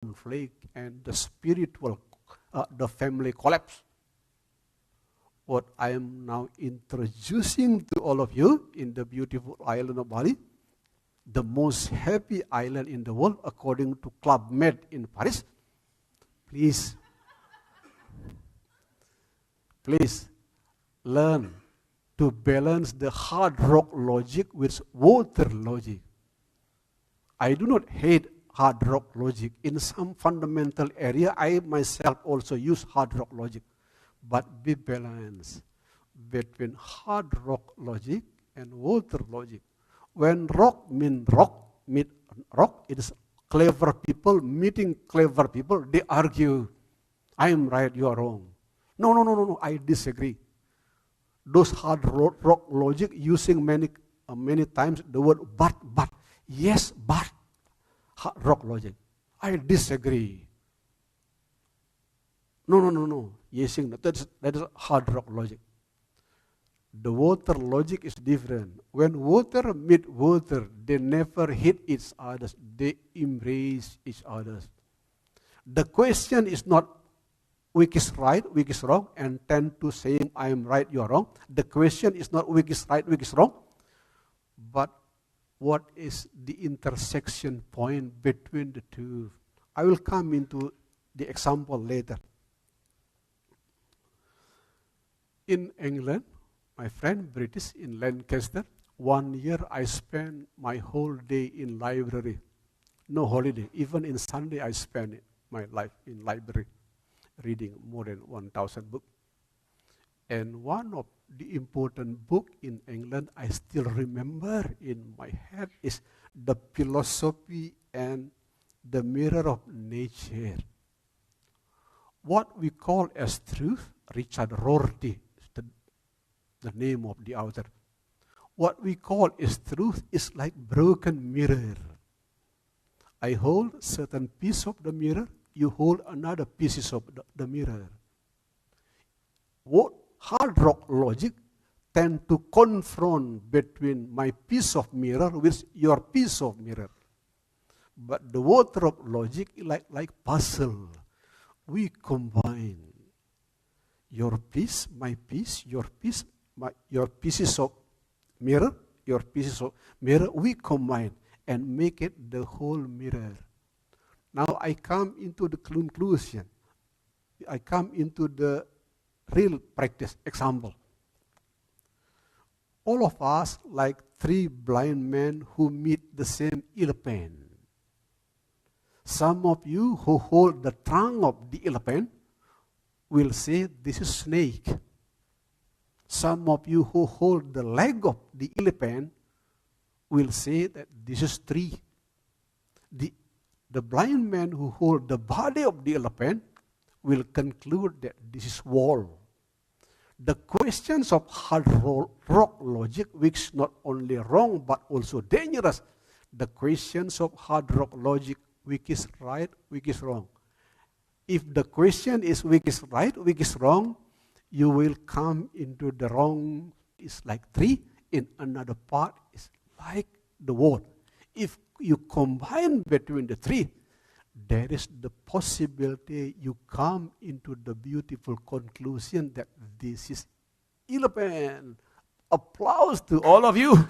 conflict and the spiritual, the family collapse. What I am now introducing to all of you in the beautiful island of Bali, the most happy island in the world according to Club Med in Paris. Please learn to balance the hard rock logic with water logic. I do not hate hard rock logic. In some fundamental area, I myself also use hard rock logic. But be balanced between hard rock logic and water logic. When rock means rock, it is clever people meeting clever people. They argue, I am right, you are wrong. No, I disagree. Those hard rock logic using many times the word but, yes, but, hard rock logic. I disagree. No. Yes, that is hard rock logic. The water logic is different. When water meet water, they never hit each other. They embrace each other. The question is not which is right, which is wrong, and tend to saying I am right, you are wrong. The question is not which is right, which is wrong, but what is the intersection point between the two? I will come into the example later. In England, my friend British in Lancaster, 1 year I spent my whole day in library. No holiday. Even in Sunday I spent my life in library, reading more than 1,000 books. And one of the important books in England I still remember in my head is The Philosophy and the Mirror of Nature. What we call as truth, Richard Rorty, the name of the author. What we call as truth is like broken mirror. I hold certain piece of the mirror, you hold another pieces of the mirror. What hard rock logic tend to confront between my piece of mirror with your piece of mirror. But the water of logic like puzzle. We combine your piece, my piece, your piece, your pieces of mirror, we combine and make it the whole mirror. Now I come into the conclusion. I come into the real practice example. All of us like three blind men who meet the same elephant. Some of you who hold the trunk of the elephant will say this is snake. Some of you who hold the leg of the elephant will say that this is tree. The blind man who hold the body of the elephant will conclude that this is wall. The questions of hard rock logic, which is not only wrong but also dangerous. The questions of hard rock logic, which is right, which is wrong. If the question is which is right, which is wrong, you will come into the wrong. It's like tree. In another part, it's like the wall. If you combine between the three, there is the possibility you come into the beautiful conclusion that this is elephant. Applause to all of you.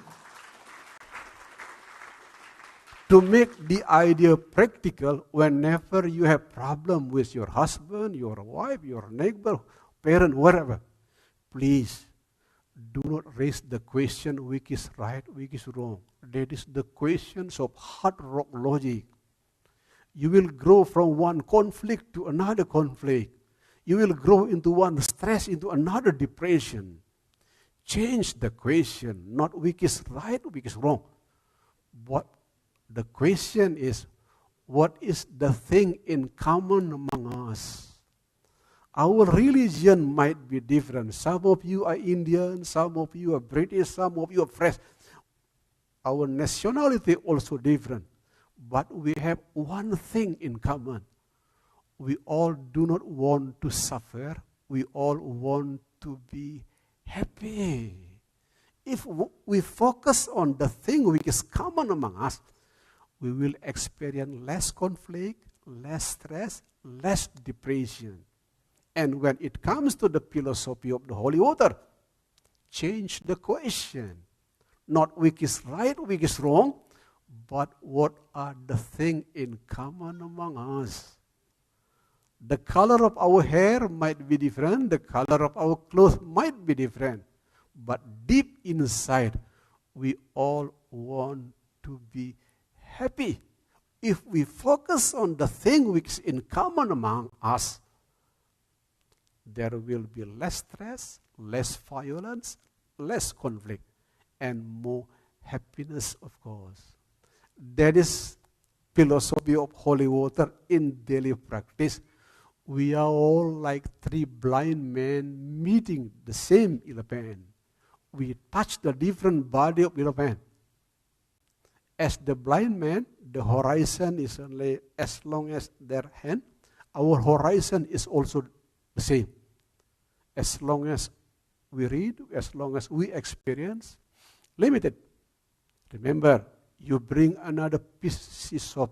To make the idea practical, whenever you have problem with your husband, your wife, your neighbor, parent, whatever, please do not raise the question which is right, which is wrong. That is the questions of hard rock logic. You will grow from one conflict to another conflict. You will grow into one stress, into another depression. Change the question, not which is right, which is wrong. But the question is, what is the thing in common among us? Our religion might be different. Some of you are Indian, some of you are British, some of you are French. Our nationality also different. But we have one thing in common. We all do not want to suffer. We all want to be happy. If we focus on the thing which is common among us, we will experience less conflict, less stress, less depression. And when it comes to the philosophy of the holy water, change the question. Not which is right, which is wrong, but what are the things in common among us? The color of our hair might be different, the color of our clothes might be different, but deep inside, we all want to be happy. If we focus on the thing which is in common among us, there will be less stress, less violence, less conflict, and more happiness, of course. That is philosophy of holy water in daily practice. We are all like three blind men meeting the same elephant. We touch the different body of elephant. As the blind man, the horizon is only as long as their hand. Our horizon is also the same. As long as we read, as long as we experience, limited. Remember, you bring another pieces of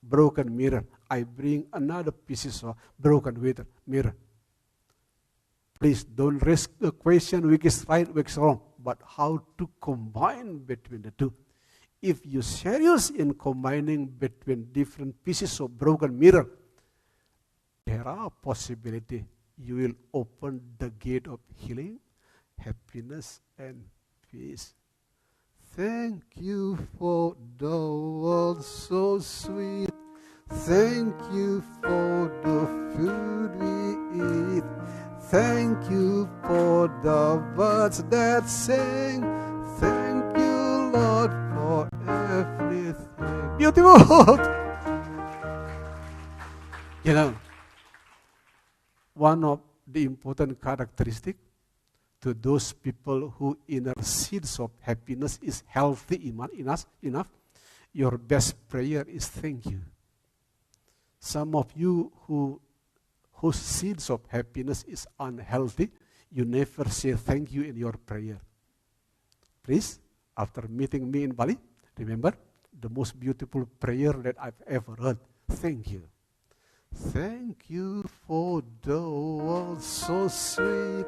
broken mirror. I bring another pieces of broken mirror. Please don't raise the question which is right, which is wrong, but how to combine between the two. If you're serious in combining between different pieces of broken mirror, there are possibility you will open the gate of healing, happiness, and peace. Thank you for the world so sweet. Thank you for the food we eat. Thank you for the birds that sing. Thank you, Lord, for everything. Beautiful! You know, one of the important characteristics to those people who inner seeds of happiness is healthy enough, your best prayer is thank you. Some of you whose seeds of happiness is unhealthy, you never say thank you in your prayer. Please, after meeting me in Bali, remember the most beautiful prayer that I've ever heard. Thank you. Thank you for the world so sweet.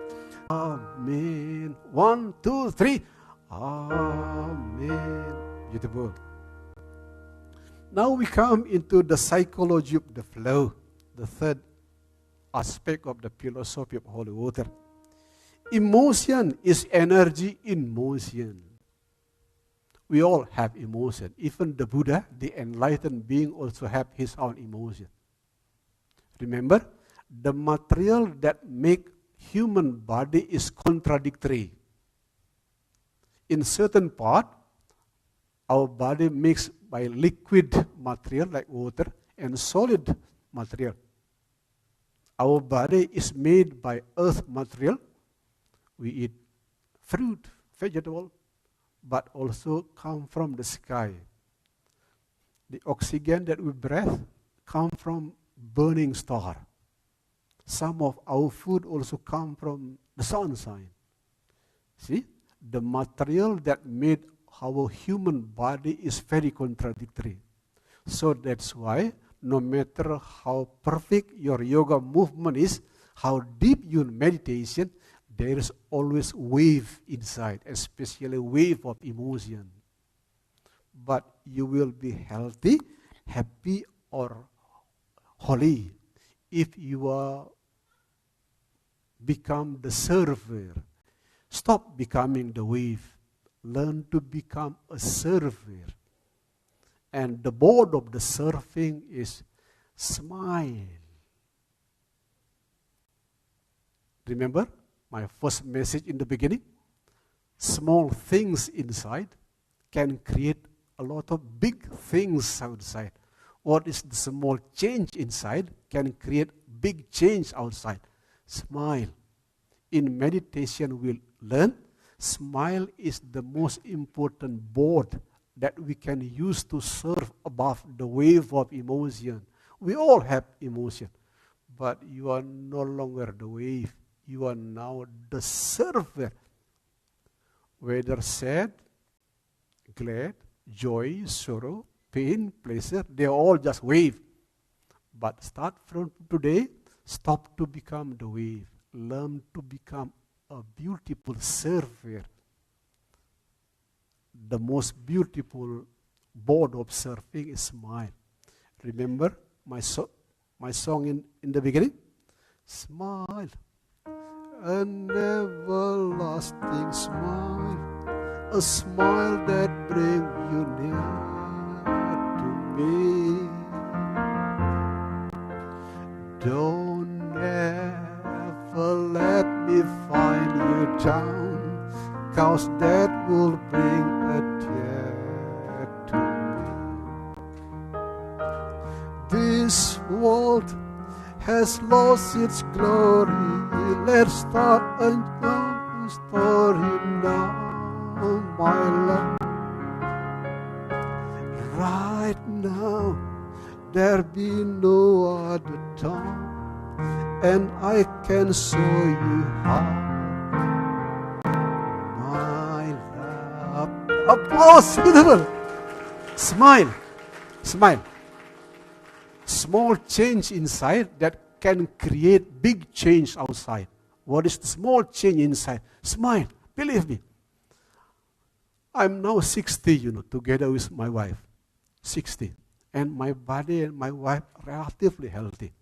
Amen. 1, 2, 3. Amen. Beautiful. Now we come into the psychology of the flow, the third aspect of the philosophy of holy water. Emotion is energy in motion. We all have emotion. Even the Buddha, the enlightened being, also have his own emotion. Remember, the material that make human body is contradictory. In certain part, our body mixed by liquid material like water and solid material. Our body is made by earth material. We eat fruit, vegetable, but also come from the sky. The oxygen that we breathe come from burning star. Some of our food also come from the sunshine. See, the material that made our human body is very contradictory. So that's why no matter how perfect your yoga movement is, how deep your meditation, there is always wave inside, especially wave of emotion. But you will be healthy, happy, or holy if you are become the surfer. Stop becoming the wave. Learn to become a surfer. And the board of the surfing is smile. Remember my first message in the beginning? Small things inside can create a lot of big things outside. What is the small change inside can create big change outside. Smile. In meditation we'll learn, smile is the most important board that we can use to surf above the wave of emotion. We all have emotion, but you are no longer the wave. You are now the surfer. Whether sad, glad, joy, sorrow, pain, pleasure, they are all just wave. But start from today, stop to become the wave. Learn to become a beautiful surfer. The most beautiful board of surfing is smile. Remember my song in the beginning? Smile, an everlasting smile, a smile that brings you near to me. Don't ever let me find you down, 'cause that will bring a tear to me. This world has lost its glory. Let's start a new story now, my love. Right now, there be no other time, and I can show you how, my love. Applause, beautiful. Smile, smile. Small change inside that can create big change outside. What is the small change inside? Smile, believe me. I'm now 60, together with my wife. 60. And my body and my wife relatively healthy.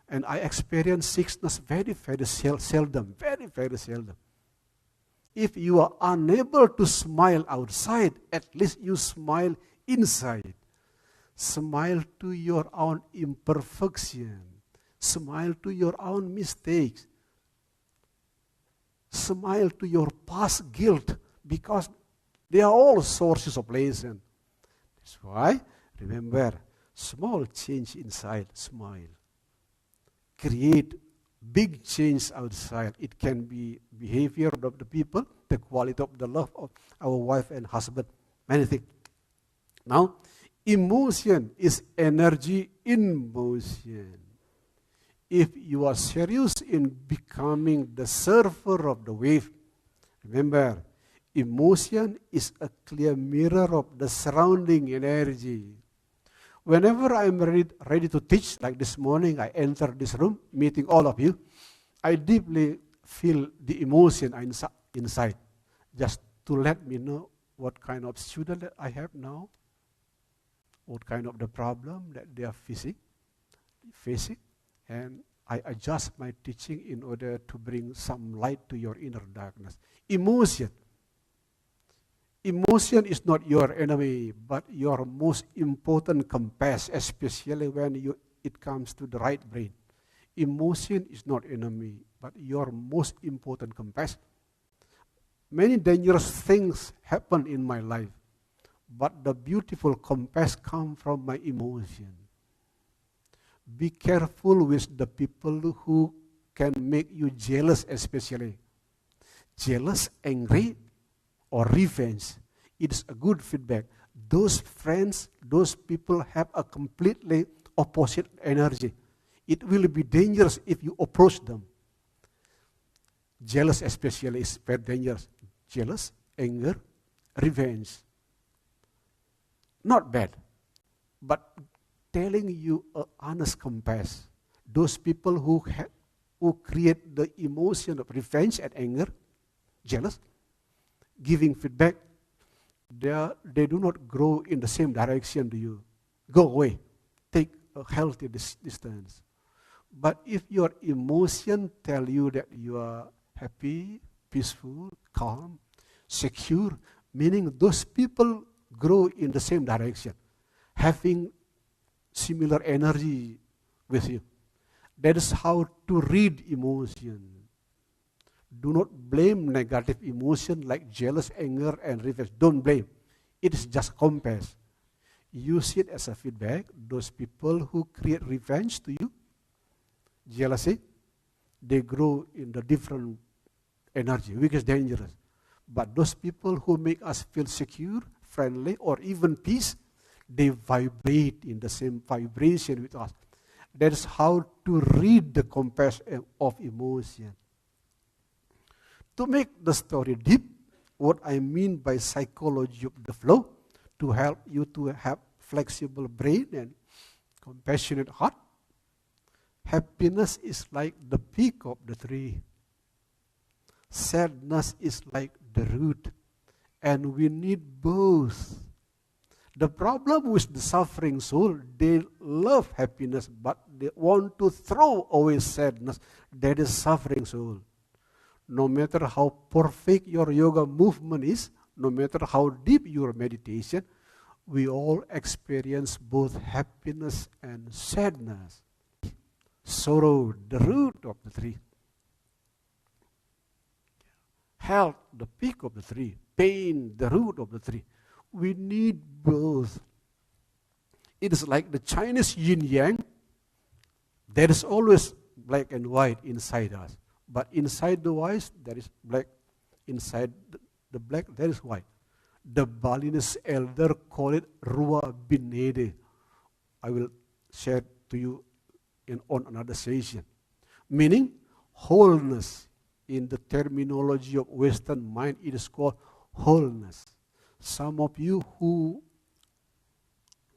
And I experience sickness very, very seldom. Very, very seldom. If you are unable to smile outside, at least you smile inside. Smile to your own imperfection. Smile to your own mistakes. Smile to your past guilt, because they are all sources of lesson. That's why, remember, small change inside, smile. Create big change outside. It can be behavior of the people, the quality of the love of our wife and husband, many things. Now, emotion is energy in motion. If you are serious in becoming the surfer of the wave, remember, emotion is a clear mirror of the surrounding energy. Whenever I'm ready to teach, like this morning, I enter this room, meeting all of you, I deeply feel the emotion inside, just to let me know what kind of student that I have now, what kind of the problem that they are facing, and I adjust my teaching in order to bring some light to your inner darkness. Emotion. Emotion is not your enemy, but your most important compass, especially when it comes to the right brain. Emotion is not enemy, but your most important compass. Many dangerous things happen in my life, but the beautiful compass comes from my emotion. Be careful with the people who can make you jealous, especially. Jealous, angry, or revenge. It's a good feedback. Those friends, those people have a completely opposite energy. It will be dangerous if you approach them. Jealous especially is very dangerous. Jealous, anger, revenge. Not bad, but telling you an honest compass. Those people who create the emotion of revenge and anger, jealous, giving feedback, they do not grow in the same direction to you. Go away. Take a healthy distance. But if your emotion tell you that you are happy, peaceful, calm, secure, meaning those people grow in the same direction, having similar energy with you. That is how to read emotion. Do not blame negative emotion like jealous, anger, and revenge. Don't blame. It is just compass. Use it as a feedback. Those people who create revenge to you, jealousy, they grow in the different energy, which is dangerous. But those people who make us feel secure, friendly, or even peace, they vibrate in the same vibration with us. That is how to read the compass of emotion. To make the story deep, what I mean by psychology of the flow, to help you to have flexible brain and compassionate heart. Happiness is like the peak of the tree. Sadness is like the root. And we need both. The problem with the suffering soul, they love happiness, but they want to throw away sadness. That is suffering soul. No matter how perfect your yoga movement is, no matter how deep your meditation, we all experience both happiness and sadness. Sorrow, the root of the tree. Health, the peak of the tree. Pain, the root of the tree. We need both. It is like the Chinese yin-yang. There is always black and white inside us. But inside the white, there is black. Inside the black, there is white. The Balinese elder call it Rua Binede. I will share to you on another session. Meaning, wholeness. In the terminology of Western mind, it is called wholeness. Some of you who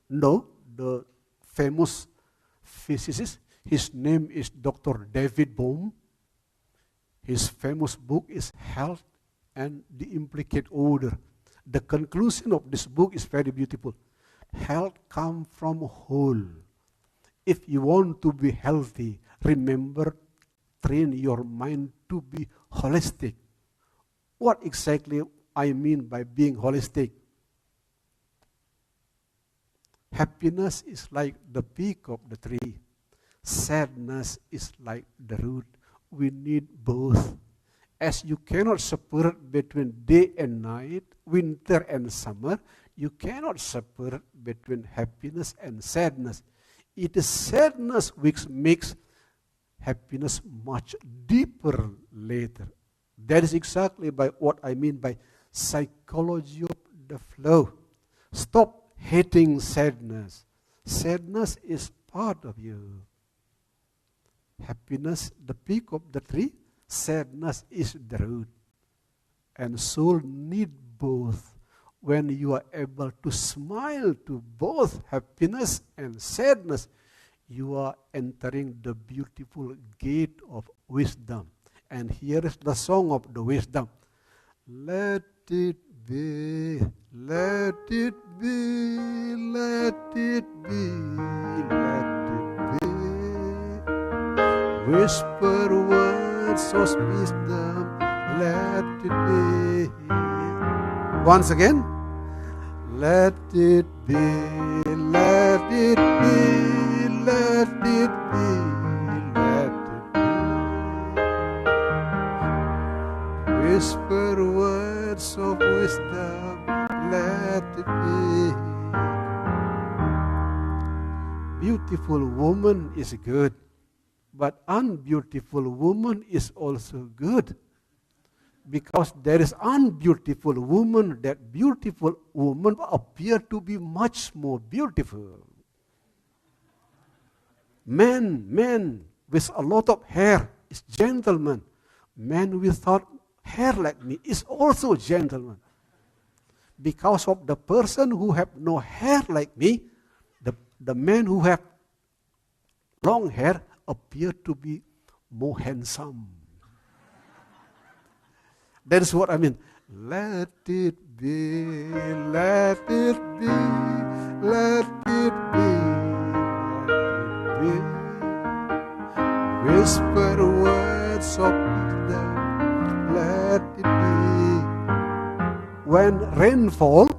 know the famous physicist, his name is Dr. David Bohm. His famous book is Health and the Implicate Order. The conclusion of this book is very beautiful. Health comes from whole. If you want to be healthy, remember, train your mind to be holistic. What exactly I mean by being holistic? Happiness is like the peak of the tree. Sadness is like the root. We need both. As you cannot separate between day and night, winter and summer, you cannot separate between happiness and sadness. It is sadness which makes happiness much deeper later. That is exactly by what I mean by psychology of the flow. Stop hating sadness. Sadness is part of you. Happiness, the peak of the tree. Sadness is the root. And soul need both. When you are able to smile to both happiness and sadness, you are entering the beautiful gate of wisdom. And here is the song of the wisdom. Let it be, let it be, let it be, let it be. Whisper words of wisdom, let it be. Once again. Let it be, let it be, let it be, let it be. Whisper words of wisdom, let it be. Beautiful woman is good, but unbeautiful woman is also good. Because there is unbeautiful woman, that beautiful woman appear to be much more beautiful. Man with a lot of hair is gentleman. Man without hair like me is also gentleman. Because of the person who have no hair like me, the man who have long hair appear to be more handsome. That is what I mean. Let it be, let it be, let it be, let it be. Whisper words of wisdom, let it be. When rain fall,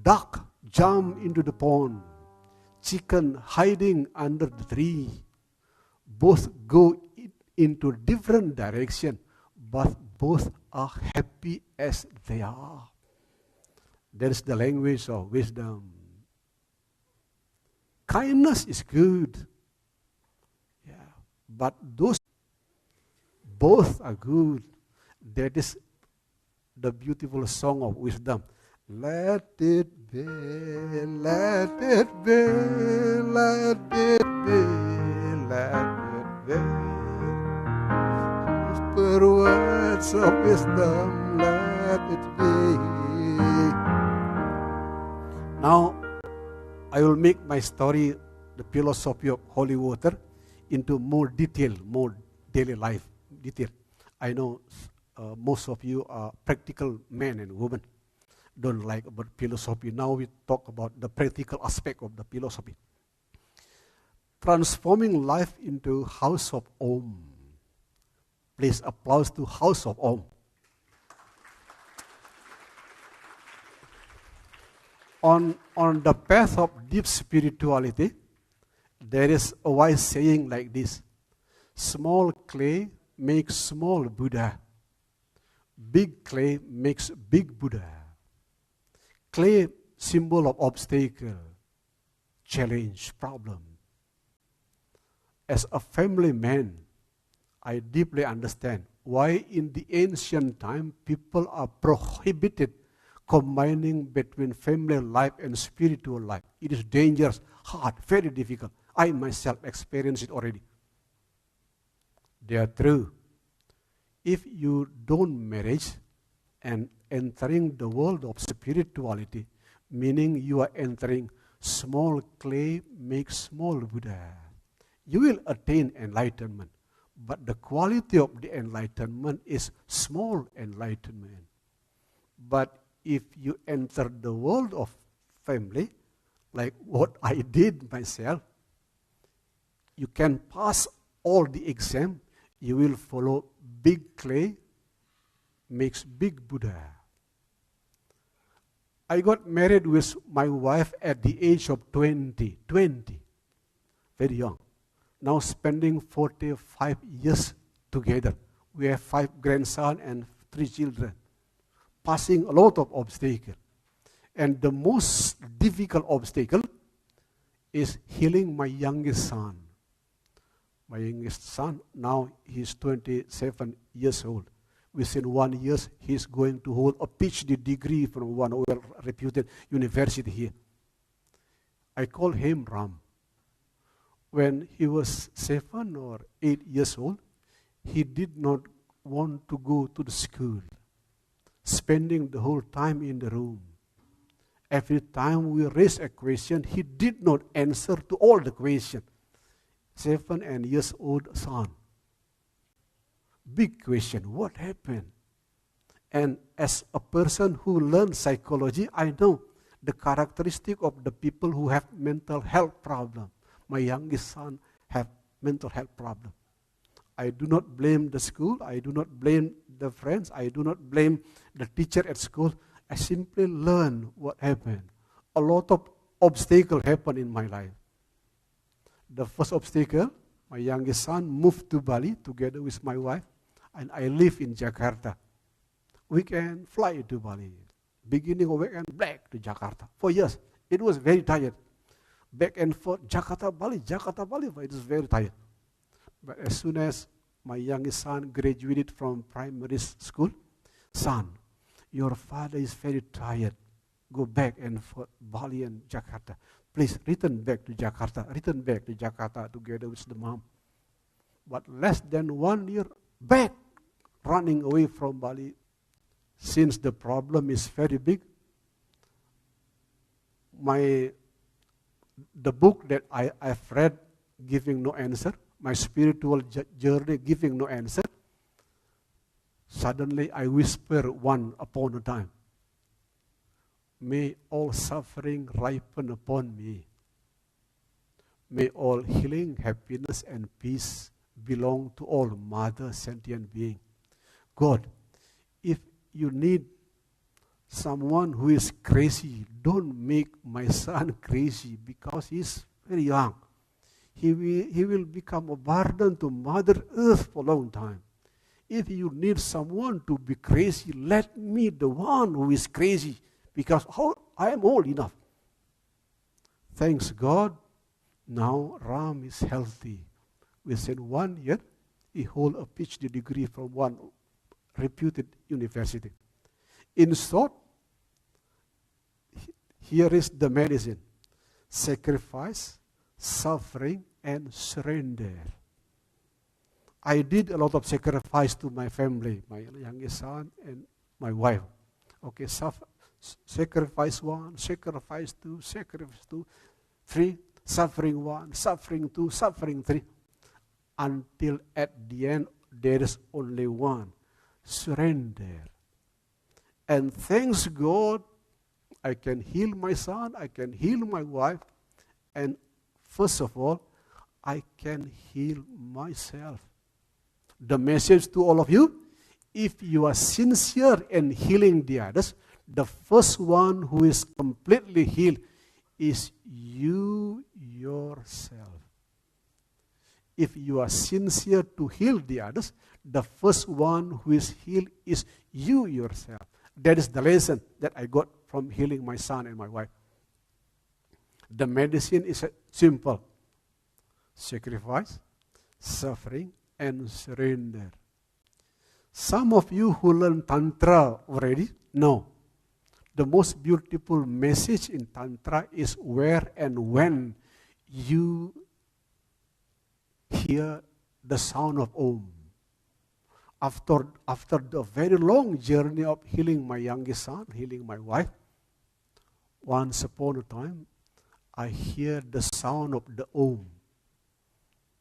duck jump into the pond, chicken hiding under the tree. Both go into different direction, but both are happy as they are. That is the language of wisdom. Kindness is good. Yeah. But those both are good. That is the beautiful song of wisdom. Let it be, let it be, let it be, let it be. Whisper words of wisdom, let it be. Now, I will make my story the philosophy of holy water into more detail, more daily life detail. I know most of you are practical men and women, don't like about philosophy. Now we talk about the practical aspect of the philosophy. Transforming life into house of Om. Please applause to House of Om. On the path of deep spirituality, there is a wise saying like this: small clay makes small Buddha. Big clay makes big Buddha. Clay, symbol of obstacle, challenge, problem. As a family man, I deeply understand why in the ancient time people are prohibited combining between family life and spiritual life. It is dangerous, hard, very difficult. I myself experienced it already. They are true. If you don't marriage and entering the world of spirituality, meaning you are entering small clay makes small Buddha, you will attain enlightenment. But the quality of the enlightenment is small enlightenment. But if you enter the world of family, like what I did myself, you can pass all the exam, you will follow big clay makes big Buddha. I got married with my wife at the age of 20, very young. Now spending 45 years together. We have 5 grandsons and 3 children. Passing a lot of obstacles. And the most difficult obstacle is healing my youngest son. My youngest son, now he's 27 years old. Within 1 year, he's going to hold a PhD degree from one well-reputed university here. I call him Ram. When he was 7 or 8 years old, he did not want to go to the school, spending the whole time in the room. Every time we raise a question, he did not answer to all the questions. 7 years old son. Big question, what happened? And as a person who learns psychology, I know the characteristic of the people who have mental health problem. My youngest son have mental health problem. I do not blame the school. I do not blame the friends. I do not blame the teacher at school. I simply learn what happened. A lot of obstacles happen in my life. The first obstacle, my youngest son moved to Bali together with my wife, and I live in Jakarta. We can fly to Bali. Beginning of weekend, back to Jakarta. For years, it was very tired. Back and forth, Jakarta, Bali, but it was very tired. But as soon as my youngest son graduated from primary school, son, your father is very tired. Go back and forth, Bali and Jakarta. Please return back to Jakarta together with the mom. But less than 1 year back, running away from Bali, since the problem is very big. The book that I've read, Giving No Answer, my spiritual journey, Giving No Answer, suddenly I whisper one upon a time, may all suffering ripen upon me. May all healing, happiness, and peace belong to all mother sentient beings. God, if you need someone who is crazy, don't make my son crazy because he's very young. He will become a burden to Mother Earth for a long time. If you need someone to be crazy, let me the one who is crazy because I am old enough. Thanks God, now Ram is healthy. Within 1 year, he holds a PhD degree from one reputed university. In short, here is the medicine: sacrifice, suffering, and surrender. I did a lot of sacrifice to my family, my youngest son and my wife. Okay, sacrifice 1, sacrifice 2, sacrifice 2, 3. suffering 1, suffering 2, suffering 3, until at the end there is only one, surrender. And thanks God, I can heal my son, I can heal my wife, and first of all, I can heal myself. The message to all of you, if you are sincere in healing the others, the first one who is completely healed is you yourself. If you are sincere to heal the others, the first one who is healed is you yourself. That is the lesson that I got from healing my son and my wife. The medicine is simple. Sacrifice, suffering, and surrender. Some of you who learn Tantra already know the most beautiful message in Tantra is where and when you hear the sound of Om. After the very long journey of healing my youngest son, healing my wife, once upon a time, I hear the sound of the Om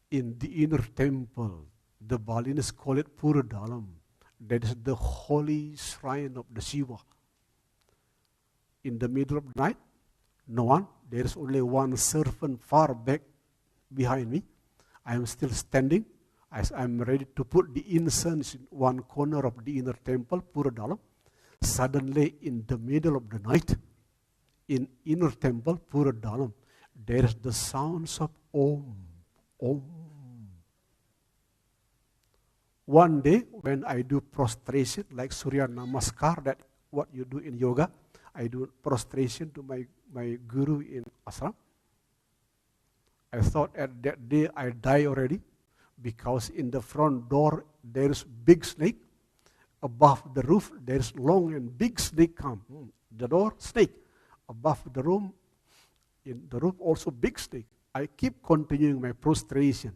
in the inner temple. The Balinese call it Puradalam. That is the holy shrine of the Shiva. In the middle of the night, no one. There is only one servant far back behind me. I am still standing as I am ready to put the incense in one corner of the inner temple, Puradalam. Suddenly, in the middle of the night, in inner temple, Puradalam, there is the sounds of Om, Om. One day, when I do prostration, like Surya Namaskar, that what you do in yoga, I do prostration to my guru in ashram. I thought at that day I die already, because in the front door there is big snake. Above the roof there is long and big snake come. The door, snake. Above the room, in the roof also big snake. I keep continuing my prostration.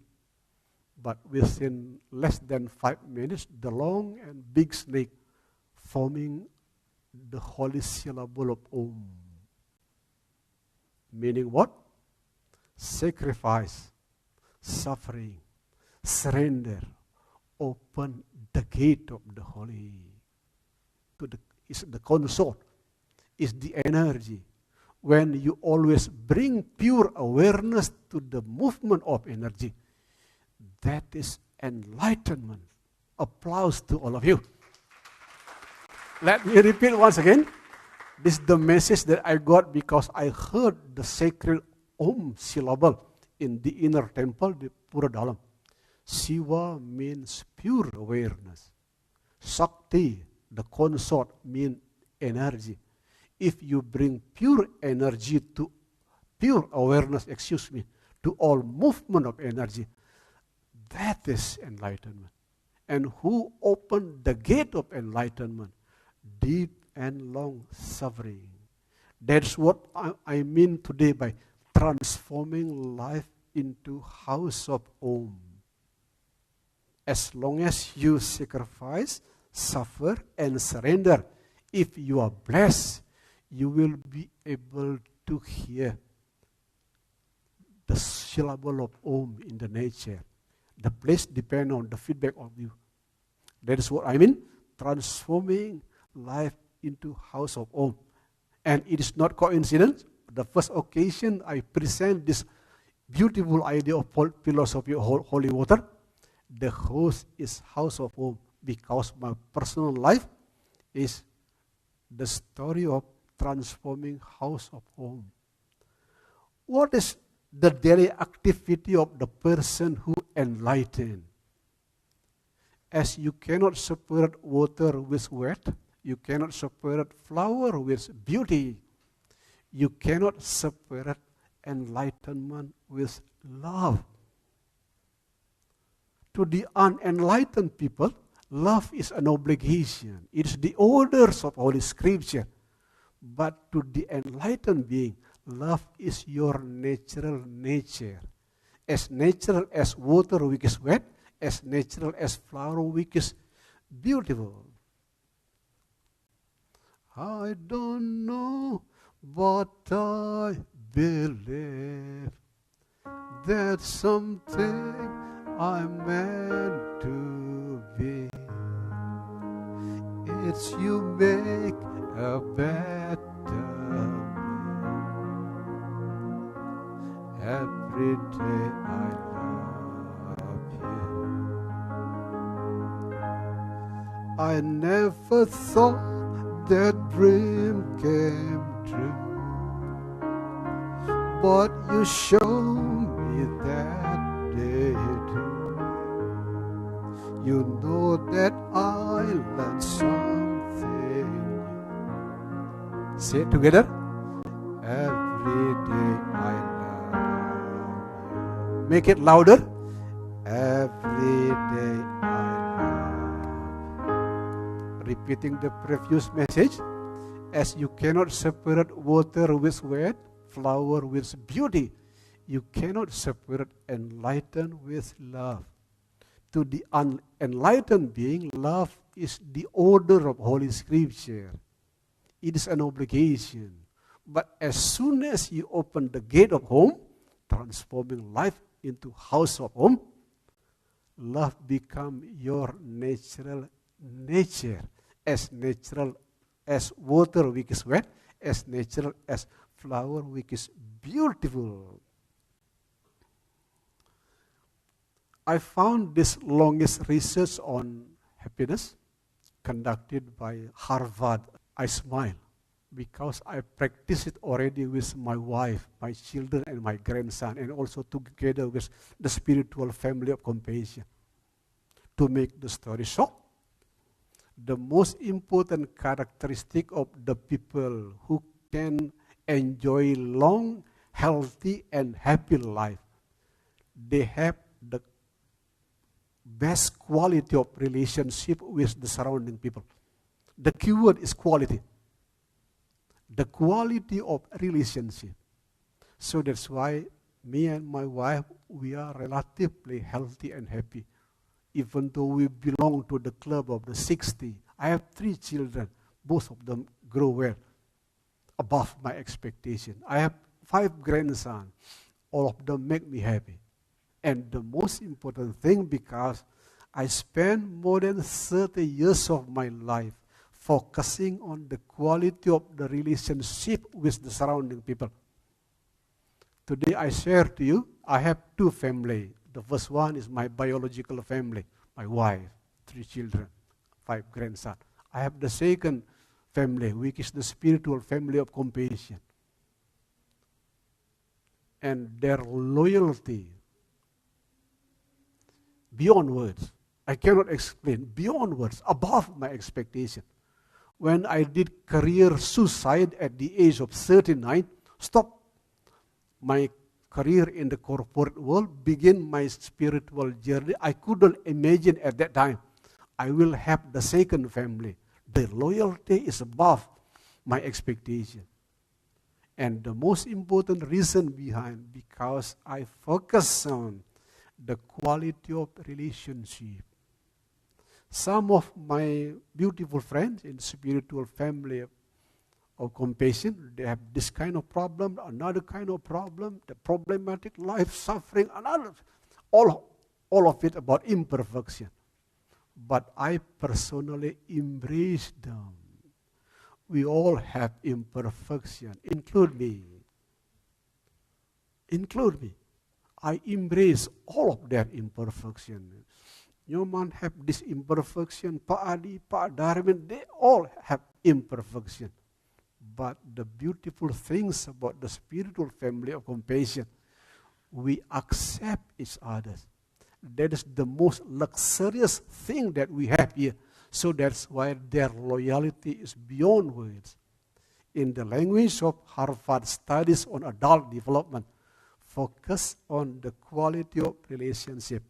But within less than 5 minutes, the long and big snake forming the holy syllable of Om. Meaning what? Sacrifice, suffering, surrender, open the gate of the holy. Is the consort, is the energy. When you always bring pure awareness to the movement of energy, that is enlightenment. Applause to all of you. Let me repeat once again. This is the message that I got because I heard the sacred Om syllable in the inner temple, the Puradalam. Shiva means pure awareness. Shakti, the consort, means energy. If you bring pure energy to pure awareness, to all movement of energy, that is enlightenment. And who opened the gate of enlightenment? Deep and long suffering. That's what I mean today by transforming life into house of Om. As long as you sacrifice, suffer, and surrender, if you are blessed, you will be able to hear the syllable of Om in the nature. The place depends on the feedback of you. That is what I mean, transforming life into house of Om. And it is not coincidence. The first occasion I present this beautiful idea of philosophy of holy water, the host is house of Om, because my personal life is the story of transforming house of Om. What is the daily activity of the person who enlightened? As you cannot separate water with wet, you cannot separate flower with beauty, you cannot separate enlightenment with love. To the unenlightened people, love is an obligation. It is the orders of Holy Scripture. But to the enlightened being, love is your natural nature. As natural as water which is wet, as natural as flower which is beautiful. I don't know, but I believe That's something I'm meant to be. It's you make a better me. Every day I love you. I never thought that dream came true, but you showed me that day too. You know that I learned something new. Say it together. Every day I love you. Make it louder. Every day I love you. Repeating the previous message. As you cannot separate water with wet, flower with beauty, you cannot separate enlightened with love. To the unenlightened being, love is the order of Holy Scripture. It is an obligation. But as soon as you open the gate of home, transforming life into house of home, love becomes your natural nature. As natural as water which is wet, as natural as flower which is beautiful. I found this longest research on happiness conducted by Harvard. I smile because I practice it already with my wife, my children, and my grandson, and also together with the spiritual family of compassion. To make the story short, the most important characteristic of the people who can enjoy long, healthy, and happy life, they have the best quality of relationship with the surrounding people. The keyword is quality. The quality of relationship. So that's why me and my wife, we are relatively healthy and happy. Even though we belong to the club of the 60. I have 3 children. Both of them grow well, above my expectation. I have 5 grandsons. All of them make me happy. And the most important thing, because I spent more than 30 years of my life focusing on the quality of the relationship with the surrounding people. Today I share to you, I have 2 families. The first one is my biological family, my wife, 3 children, 5 grandsons. I have the second family, which is the spiritual family of compassion. And their loyalty, beyond words, I cannot explain, beyond words, above my expectation. When I did career suicide at the age of 39, stopped my career in the corporate world, begin my spiritual journey, I couldn't imagine at that time I will have the second family. The loyalty is above my expectation. And the most important reason behind, because I focus on the quality of relationship. Some of my beautiful friends in spiritual family of compassion, they have this kind of problem, another kind of problem, the problematic life, suffering, another, all of it about imperfection. But I personally embrace them. We all have imperfection, include me. Include me. I embrace all of their imperfection. Nyoman have this imperfection, Pak Adi, Pak Darwin, they all have imperfection. But the beautiful things about the spiritual family of compassion, we accept each other. That is the most luxurious thing that we have here. So that's why their loyalty is beyond words. In the language of Harvard Studies on Adult Development, focus on the quality of relationship.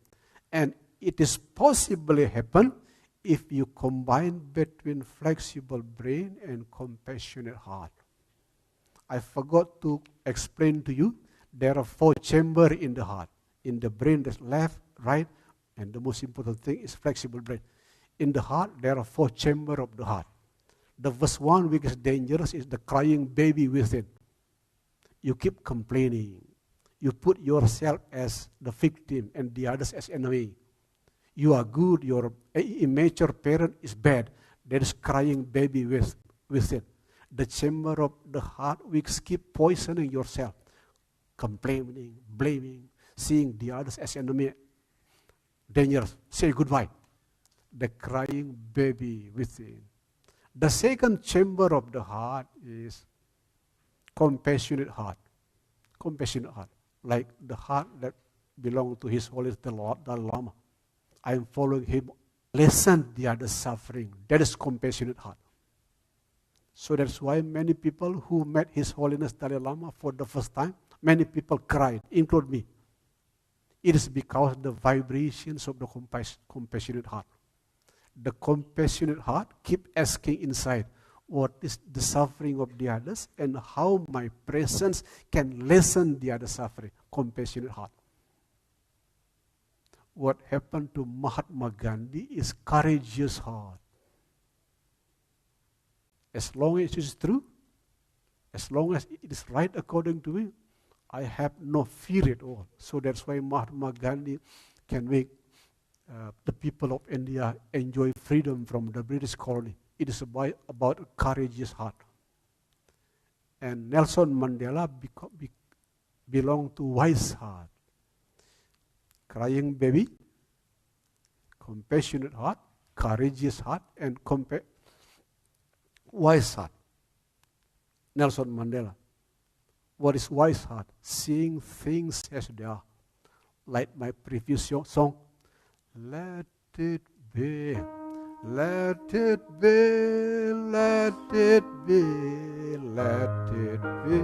And it is possibly happen if you combine between flexible brain and compassionate heart. I forgot to explain to you, there are 4 chambers in the heart. In the brain, there's left, right, and the most important thing is flexible brain. In the heart, there are 4 chambers of the heart. The first one, which is dangerous, is the crying baby within. You keep complaining. You put yourself as the victim and the others as enemy. You are good, your immature parent is bad. There is crying baby with it. The chamber of the heart will keep poisoning yourself, complaining, blaming, seeing the others as enemy. Dangerous. Say goodbye. The crying baby within. The second chamber of the heart is compassionate heart. Compassionate heart. Like the heart that belongs to His Holiness the Dalai Lama. I am following him. Lessen the other's suffering. That is compassionate heart. So that's why many people who met His Holiness Dalai Lama for the first time, many people cried, include me. It is because the vibrations of the compassionate heart. The compassionate heart keep asking inside, what is the suffering of the others and how my presence can lessen the other suffering. Compassionate heart. What happened to Mahatma Gandhi is courageous heart. As long as it is true, as long as it is right according to me, I have no fear at all. So that's why Mahatma Gandhi can make the people of India enjoy freedom from the British colony. It is about a courageous heart. And Nelson Mandela belonged to wise heart. Crying baby, compassionate heart, courageous heart, and wise heart. Nelson Mandela. What is wise heart? Seeing things as they are. Like my previous song, let it be, let it be, let it be, let it be.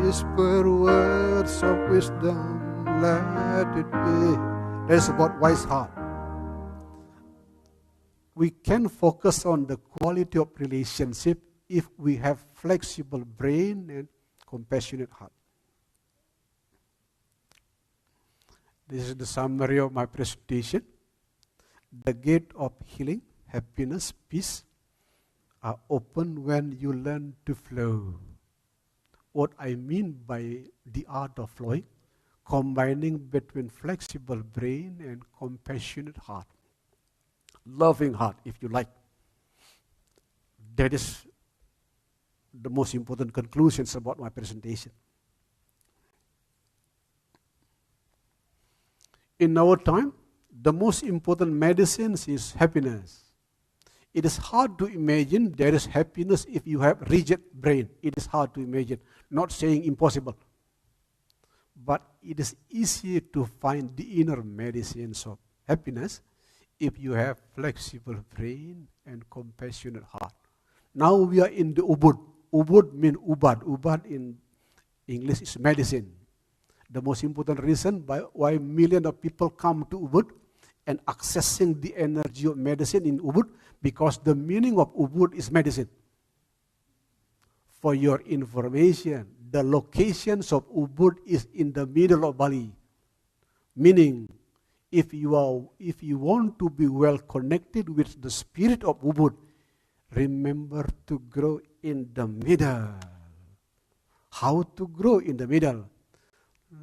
Whisper words of wisdom, let it be. That's about wise heart. We can focus on the quality of relationship if we have flexible brain and compassionate heart. This is the summary of my presentation. The gate of healing, happiness, peace are open when you learn to flow. What I mean by the art of flowing, combining between flexible brain and compassionate heart. Loving heart, if you like. That is the most important conclusions about my presentation. In our time, the most important medicine is happiness. It is hard to imagine there is happiness if you have rigid brain. It is hard to imagine, not saying impossible. But it is easier to find the inner medicines of happiness if you have flexible brain and compassionate heart. Now we are in the Ubud. Ubud means Ubad. Ubad in English is medicine. The most important reason why millions of people come to Ubud and accessing the energy of medicine in Ubud, because the meaning of Ubud is medicine. For your information, the locations of Ubud is in the middle of Bali. Meaning, if you want to be well connected with the spirit of Ubud, remember to grow in the middle. How to grow in the middle?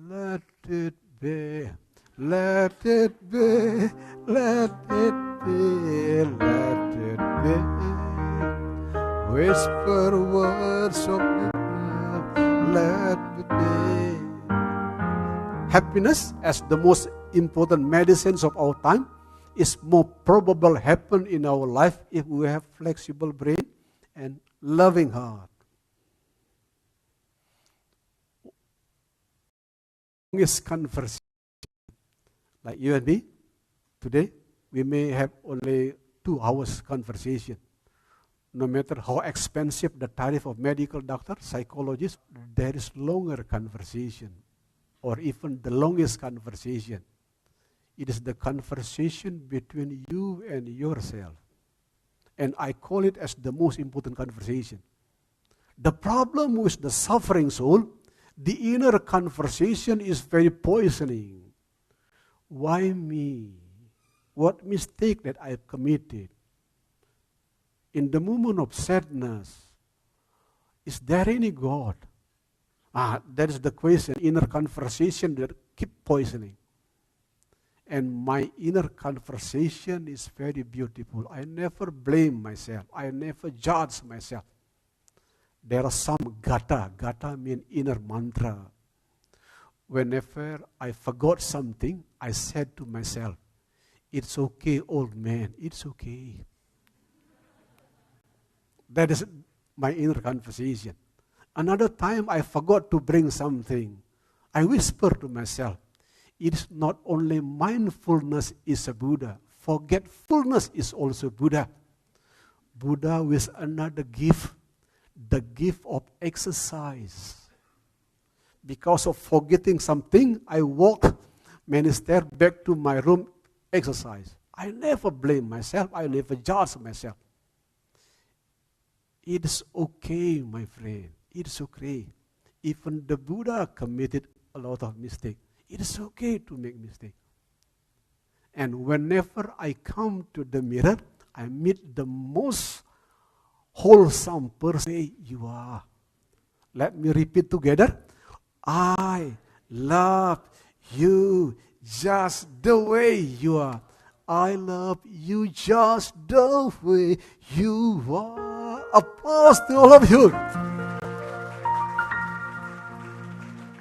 Let it be, let it be, let it be, let it be. Whisper words of love, let it be. Happiness, as the most important medicines of our time, is more probable happen in our life if we have flexible brain and loving heart. Longest conversation, like you and me, today, we may have only 2 hours conversation. No matter how expensive the tariff of medical doctor, psychologist, there is longer conversation, or even the longest conversation. It is the conversation between you and yourself. And I call it as the most important conversation. The problem with the suffering soul, the inner conversation is very poisoning. Why me? What mistake that I have committed? In the moment of sadness, is there any God? That is the question, inner conversation that keep poisoning. And my inner conversation is very beautiful. I never blame myself. I never judge myself. There are some gata. Gata means inner mantra. Whenever I forgot something, I said to myself, it's okay, old man, it's okay. That is my inner conversation. Another time I forgot to bring something. I whisper to myself, it's not only mindfulness is a Buddha, forgetfulness is also Buddha. Buddha with another gift, the gift of exercise. Because of forgetting something, I walk many steps back to my room, exercise. I never blame myself, I never judge myself. It's okay, my friend, it's okay. Even the Buddha committed a lot of mistakes. It is okay to make mistakes. And whenever I come to the mirror, I meet the most wholesome person you are. Let me repeat together. I love you just the way you are. I love you just the way you are. Applause to all of you.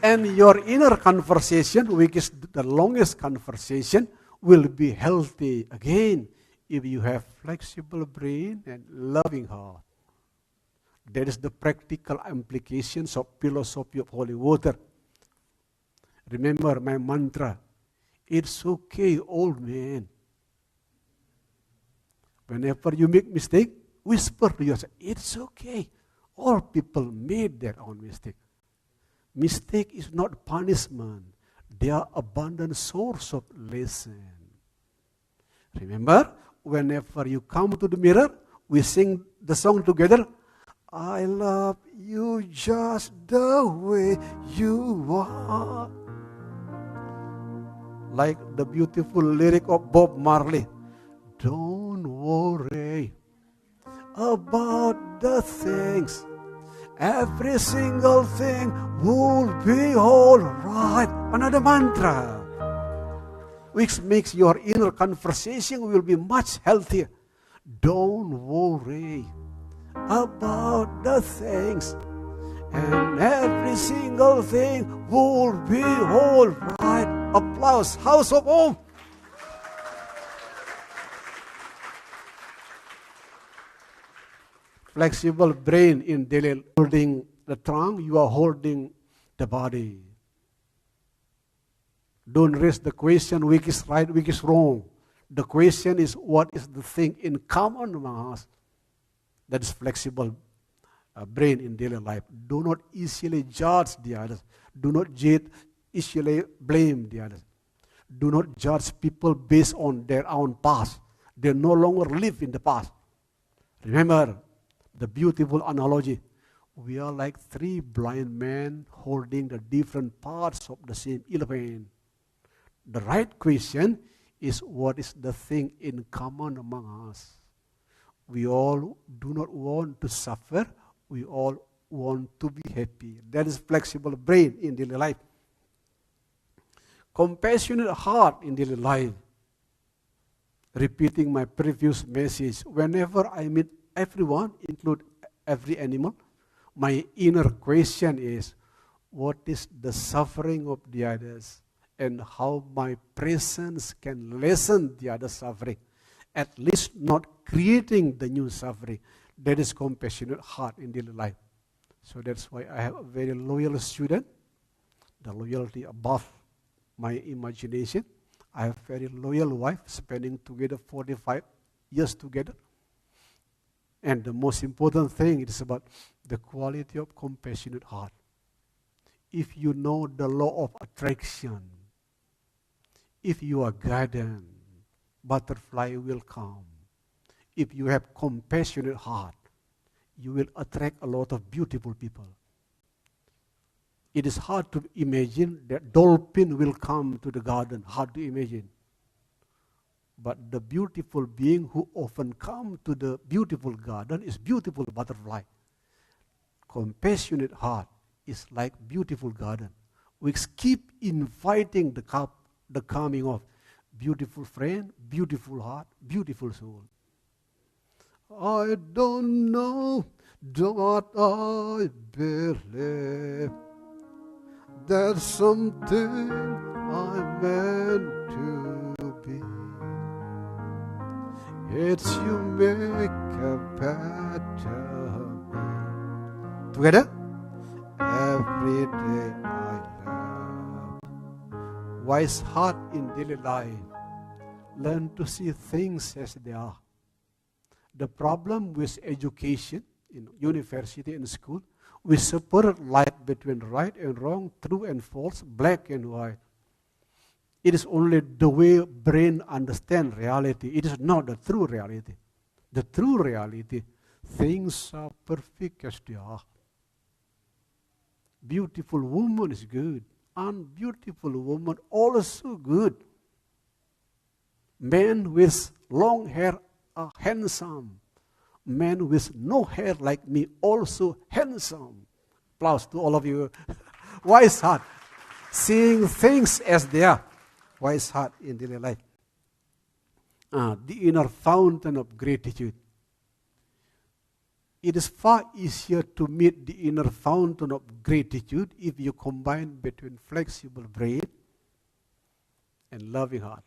And your inner conversation, which is the longest conversation, will be healthy again if you have flexible brain and loving heart. That is the practical implications of philosophy of holy water. Remember my mantra, it's okay, old man. Whenever you make mistake, whisper to yourself, it's okay. All people made their own mistake. Mistake is not punishment. They are abundant source of lesson. Remember, whenever you come to the mirror, we sing the song together. I love you just the way you are. Like the beautiful lyric of Bob Marley. Don't worry about the things. Every single thing will be all right. Another mantra, which makes your inner conversation will be much healthier. Don't worry about the things, and every single thing will be all right. Applause, House of Om. Flexible brain in daily holding the trunk, you are holding the body. Don't raise the question which is right, which is wrong. The question is what is the thing in common among us. That is flexible brain in daily life. Do not easily judge the others. Do not easily blame the others. Do not judge people based on their own past. They no longer live in the past. Remember the beautiful analogy. We are like three blind men holding the different parts of the same elephant. The right question is what is the thing in common among us? We all do not want to suffer. We all want to be happy. That is flexible brain in daily life. Compassionate heart in daily life. Repeating my previous message, whenever I meet everyone, include every animal, my inner question is, what is the suffering of the others and how my presence can lessen the other suffering, at least not creating the new suffering. That is compassionate heart in daily life. So that's why I have a very loyal student, the loyalty above my imagination. I have a very loyal wife, spending together 45 years together. And the most important thing is about the quality of compassionate heart. If you know the law of attraction, if you are garden, butterfly will come. If you have compassionate heart, you will attract a lot of beautiful people. It is hard to imagine that dolphin will come to the garden, hard to imagine. But the beautiful being who often come to the beautiful garden is beautiful butterfly. Compassionate heart is like beautiful garden. We keep inviting the coming of beautiful friend, beautiful heart, beautiful soul. I don't know what I believe. There's something I'm meant to be. It's you make a better me. Together? Every day I love. Wise heart in daily life. Learn to see things as they are. The problem with education in university and school, we separate light between right and wrong, true and false, black and white. It is only the way brain understands reality. It is not the true reality. The true reality, things are perfect as they are. Beautiful woman is good. Unbeautiful woman also good. Men with long hair are handsome. Men with no hair like me also handsome. Applause to all of you. Wise heart. Seeing things as they are. Wise heart in daily life. The inner fountain of gratitude. It is far easier to meet the inner fountain of gratitude if you combine between flexible brain and loving heart.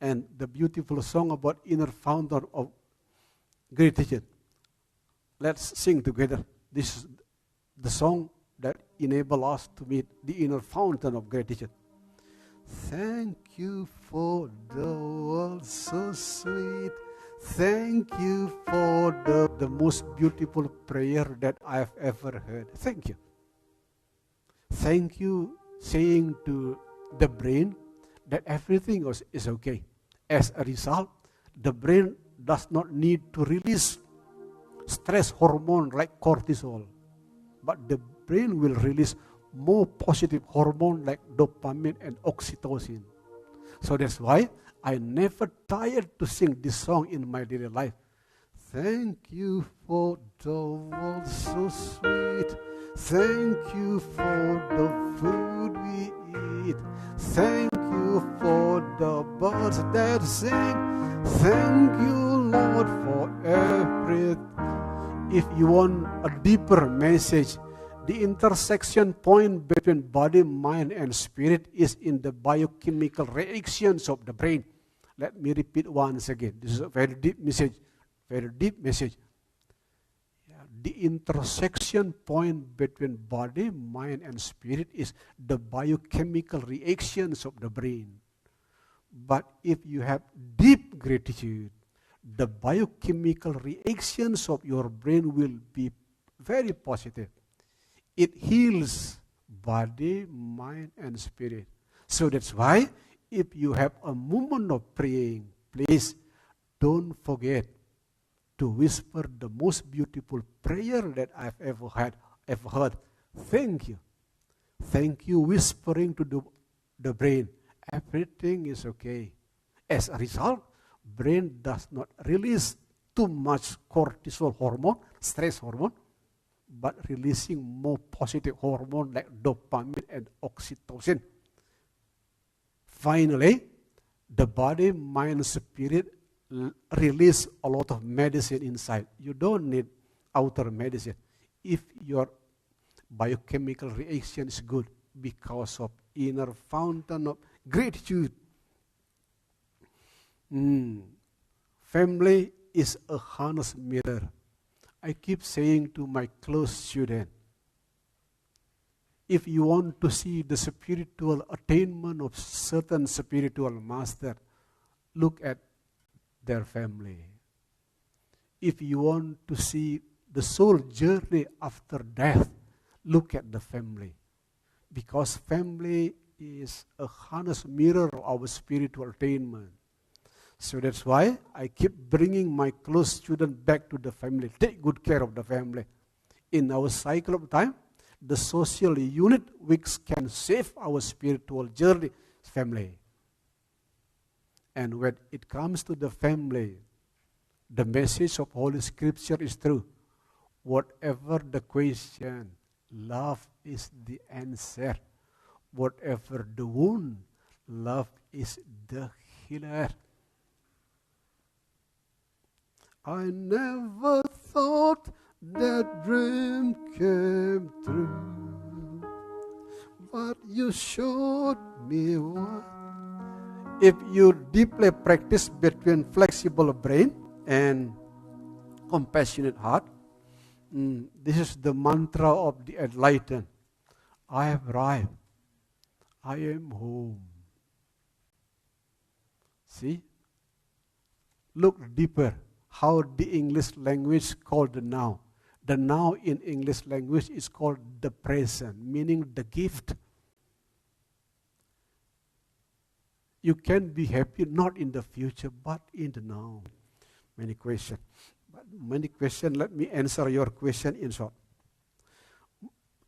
And the beautiful song about inner fountain of gratitude. Let's sing together. This is the song that enables us to meet the inner fountain of gratitude. Thank you for the world so sweet. Thank you for the most beautiful prayer that I have ever heard. Thank you. Thank you saying to the brain that everything is okay. As a result, the brain does not need to release stress hormone like cortisol, but the brain will release more positive hormone like dopamine and oxytocin. So that's why I never tired to sing this song in my daily life. Thank you for the world so sweet. Thank you for the food we eat. Thank you for the birds that sing. Thank you, Lord, for everything. If you want a deeper message, the intersection point between body, mind, and spirit is in the biochemical reactions of the brain. Let me repeat once again. This is a very deep message. Very deep message. The intersection point between body, mind, and spirit is the biochemical reactions of the brain. But if you have deep gratitude, the biochemical reactions of your brain will be very positive. It heals body, mind, and spirit. So that's why if you have a moment of praying, please don't forget to whisper the most beautiful prayer that I've ever heard. Thank you. Thank you, whispering to the brain. Everything is okay. As a result, brain does not release too much cortisol hormone, stress hormone, but releasing more positive hormone like dopamine and oxytocin. Finally, the body, mind, spirit release a lot of medicine inside. You don't need outer medicine if your biochemical reaction is good because of inner fountain of gratitude. Family is a harness mirror. I keep saying to my close student, if you want to see the spiritual attainment of certain spiritual master, look at their family. If you want to see the soul journey after death, look at the family. Because family is a harness mirror of our spiritual attainment. So that's why I keep bringing my close student back to the family. Take good care of the family. In our cycle of time, the social unit which can save our spiritual journey is family. And when it comes to the family, the message of Holy Scripture is true. Whatever the question, love is the answer. Whatever the wound, love is the healer. I never thought that dream came true, but you showed me what. If you deeply practice between flexible brain and compassionate heart, this is the mantra of the enlightened. I have arrived. I am home. See? Look deeper. How the English language called the now. The now in English language is called the present, meaning the gift. You can be happy not in the future, but in the now. Many questions. Let me answer your question in short.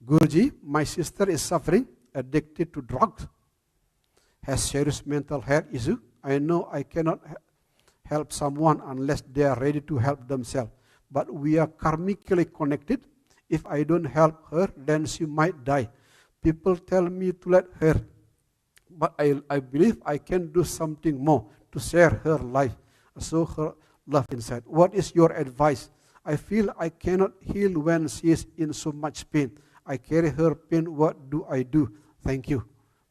Guruji, my sister is suffering, addicted to drugs, has serious mental health issue. I know I cannot help someone unless they are ready to help themselves. But we are karmically connected. If I don't help her, then she might die. People tell me to let her. But I believe I can do something more to share her life, show her love inside. What is your advice? I feel I cannot heal when she is in so much pain. I carry her pain. What do I do? Thank you.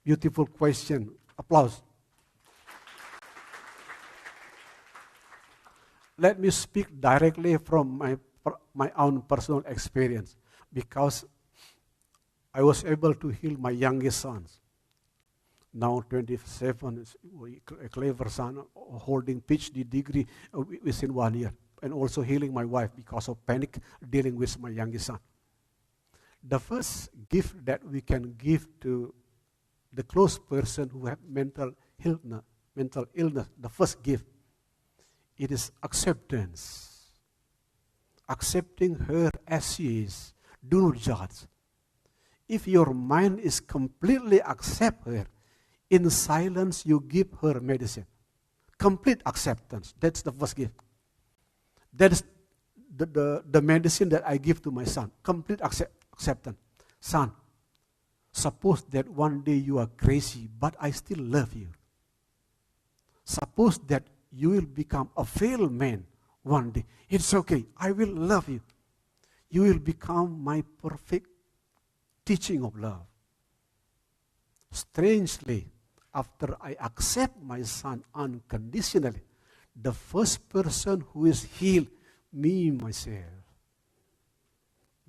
Beautiful question. Applause. Let me speak directly from my own personal experience, because I was able to heal my youngest sons. Now 27, a clever son, holding PhD degree within 1 year, and also healing my wife because of panic, dealing with my youngest son. The first gift that we can give to the close person who have mental illness, the first gift, it is acceptance. Accepting her as she is. Do not judge. If your mind is completely accept her, in silence you give her medicine. Complete acceptance. That's the first gift. That is the medicine that I give to my son. Complete acceptance. Son, suppose that one day you are crazy, but I still love you. Suppose that you will become a failed man one day. It's okay. I will love you. You will become my perfect teaching of love. Strangely, after I accept my son unconditionally, the first person who is healed, me, myself.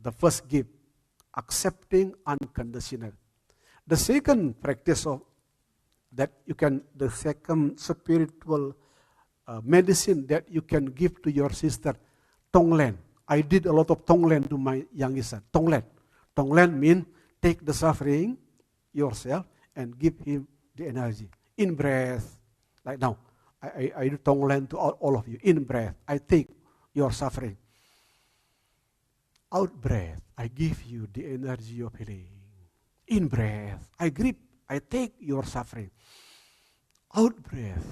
The first gift, accepting unconditional. The second practice of that you can, the second spiritual medicine that you can give to your sister, Tonglen. I did a lot of Tonglen to my youngest son. Tonglen. Tonglen means take the suffering yourself and give him the energy. In breath, like now, I do Tonglen to all of you. In breath, I take your suffering. Out breath, I give you the energy of healing. In breath, I take your suffering. Out breath,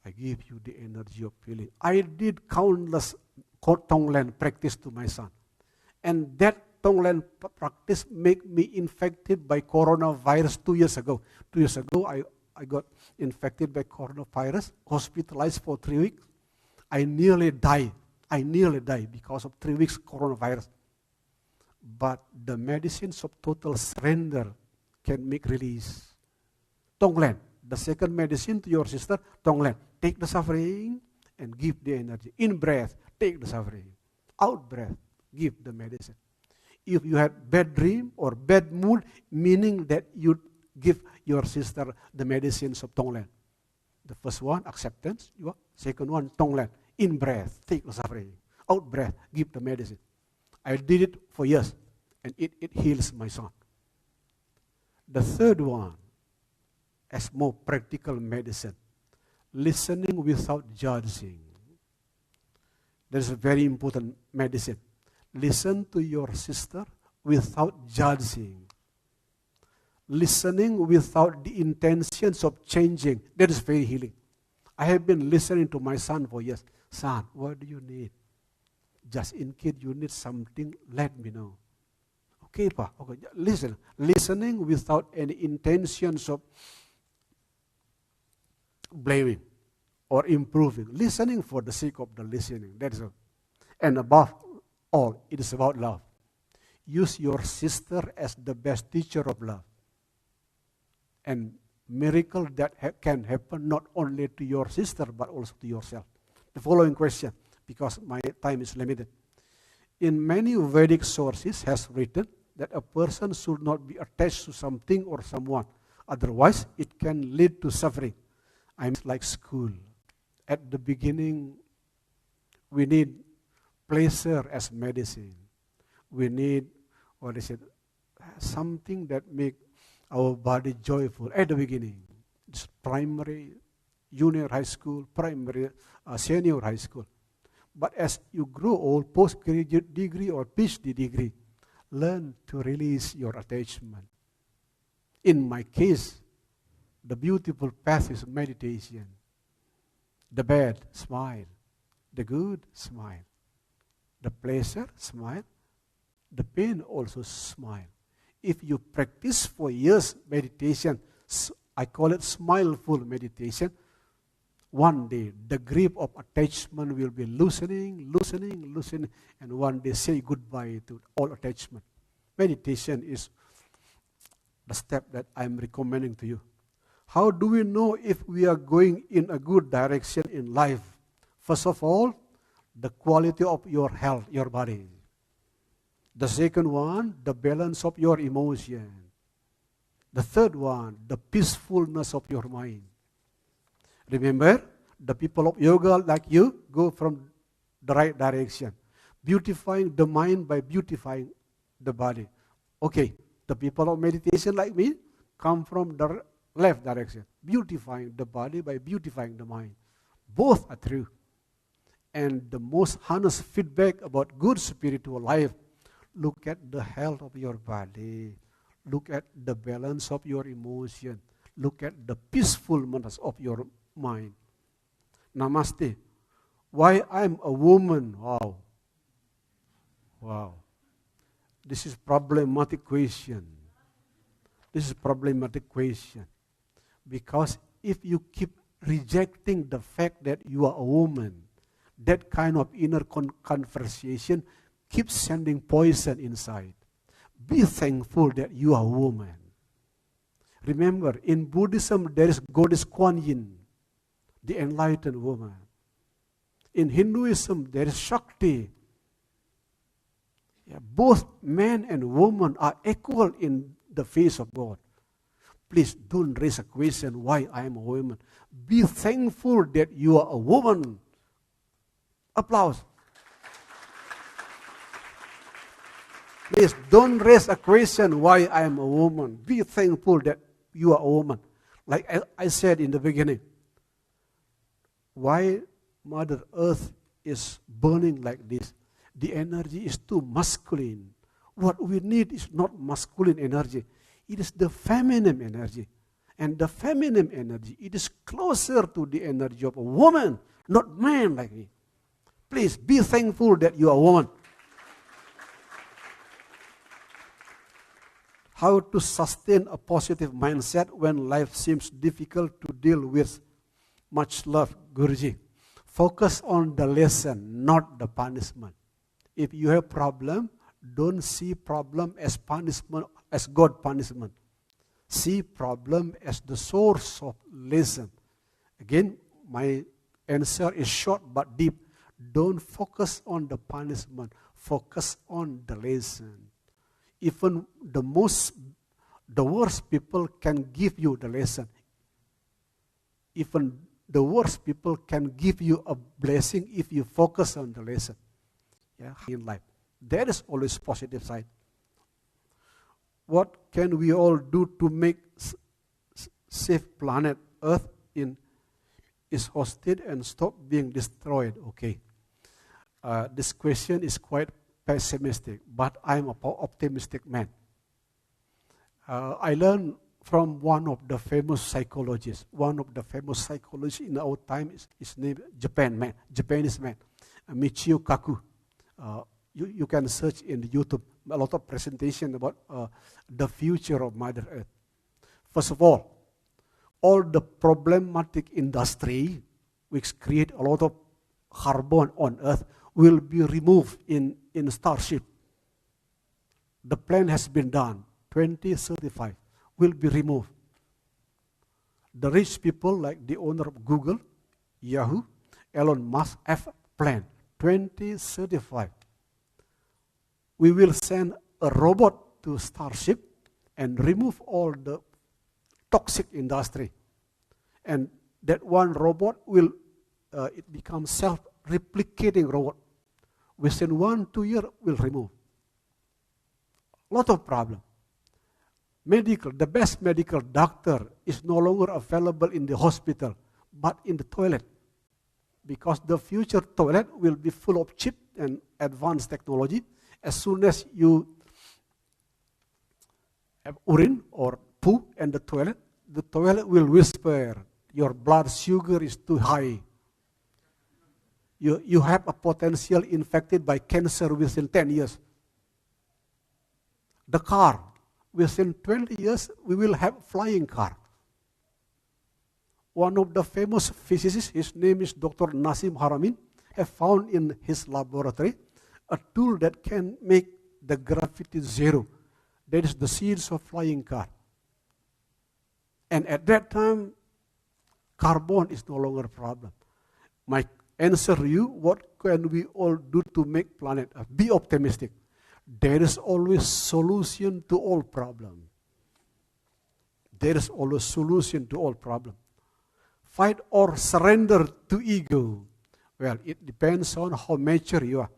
I give you the energy of healing. I did countless Tonglen practice to my son. And that Tonglen practice make me infected by coronavirus 2 years ago. 2 years ago, I got infected by coronavirus, hospitalized for 3 weeks. I nearly died because of 3 weeks coronavirus. But the medicines of total surrender can make release. Tonglen, the second medicine to your sister, Tonglen. Take the suffering and give the energy. In breath, take the suffering. Out breath, give the medicine. If you had bad dream or bad mood, meaning that you give your sister the medicines of Tonglen. The first one, acceptance. Second one, Tonglen. In breath, take the suffering. Out breath, give the medicine. I did it for years, and it heals my son. The third one, as more practical medicine, listening without judging. That is a very important medicine. Listen to your sister without judging. Listening without the intentions of changing. That is very healing. I have been listening to my son for years. Son, what do you need? Just in case you need something, let me know. Okay, Pa. Okay, listen. Listening without any intentions of blaming or improving. Listening for the sake of the listening. That is all. And above all, it is about love. Use your sister as the best teacher of love. And miracle that can happen not only to your sister but also to yourself. The following question, because my time is limited. In many Vedic sources has written that a person should not be attached to something or someone. Otherwise, it can lead to suffering. I'm like school. At the beginning, we need pleasure as medicine. We need, something that make our body joyful at the beginning. It's primary, junior high school, primary, senior high school. But as you grow old, postgraduate degree or PhD degree, learn to release your attachment. In my case, the beautiful path is meditation. The bad, smile. The good, smile. The pleasure, smile. The pain, also smile. If you practice for years meditation, I call it smileful meditation, one day the grip of attachment will be loosening, and one day say goodbye to all attachment. Meditation is the step that I'm recommending to you. How do we know if we are going in a good direction in life? First of all, the quality of your health, your body. The second one, the balance of your emotion. The third one, the peacefulness of your mind. Remember, the people of yoga like you go from the right direction. Beautifying the mind by beautifying the body. Okay, the people of meditation like me come from the left direction. Beautifying the body by beautifying the mind. Both are true. And the most honest feedback about good spiritual life, look at the health of your body. Look at the balance of your emotion. Look at the peacefulness of your mind. Namaste. Why I'm a woman? Wow. This is problematic question. Because if you keep rejecting the fact that you are a woman, that kind of inner conversation keeps sending poison inside. Be thankful that you are a woman. Remember, in Buddhism, there is Goddess Kuan Yin, the enlightened woman. In Hinduism, there is Shakti. Both man and woman are equal in the face of God. Please don't raise a question why I am a woman. Be thankful that you are a woman. Applause. Please don't raise a question why I am a woman. Be thankful that you are a woman. Like I said in the beginning, why Mother Earth is burning like this? The energy is too masculine. What we need is not masculine energy. It is the feminine energy. And the feminine energy, it is closer to the energy of a woman, not man like me. Please be thankful that you are a woman. How to sustain a positive mindset when life seems difficult to deal with? Much love, Guruji. Focus on the lesson, not the punishment. If you have problem, don't see problem as punishment, as God punishment. See problem as the source of lesson. Again, my answer is short but deep. Don't focus on the punishment. Focus on the lesson. Even the worst people can give you the lesson. Even the worst people can give you a blessing if you focus on the lesson. In life, there is always positive side. What can we all do to make safe planet Earth is hosted and stop being destroyed? Okay, this question is quite pessimistic, but I'm an optimistic man. I learned from one of the famous psychologists. One of the famous psychologists in our time is named Japanese man, Michio Kaku. You can search in YouTube a lot of presentation about the future of Mother Earth. First of all the problematic industry which create a lot of carbon on Earth will be removed in Starship. The plan has been done. 2035 will be removed. The rich people like the owner of Google, Yahoo, Elon Musk have a plan. 2035. We will send a robot to Starship and remove all the toxic industry. And that one robot will it become self-replicating robot. Within 1-2 years, will remove. Lot of problem. The best medical doctor is no longer available in the hospital, but in the toilet. Because the future toilet will be full of cheap and advanced technology. As soon as you have urine or poo in the toilet will whisper, your blood sugar is too high. You have a potential infected by cancer within 10 years. The car, within 20 years, we will have flying car. One of the famous physicists, his name is Dr. Nassim Haramein, have found in his laboratory a tool that can make the gravity zero. That is the seeds of flying car. And at that time, carbon is no longer a problem. My answer to you, what can we all do to make planet Earth? Be optimistic. There is always solution to all problems. There is always solution to all problems. Fight or surrender to ego. Well, it depends on how mature you are.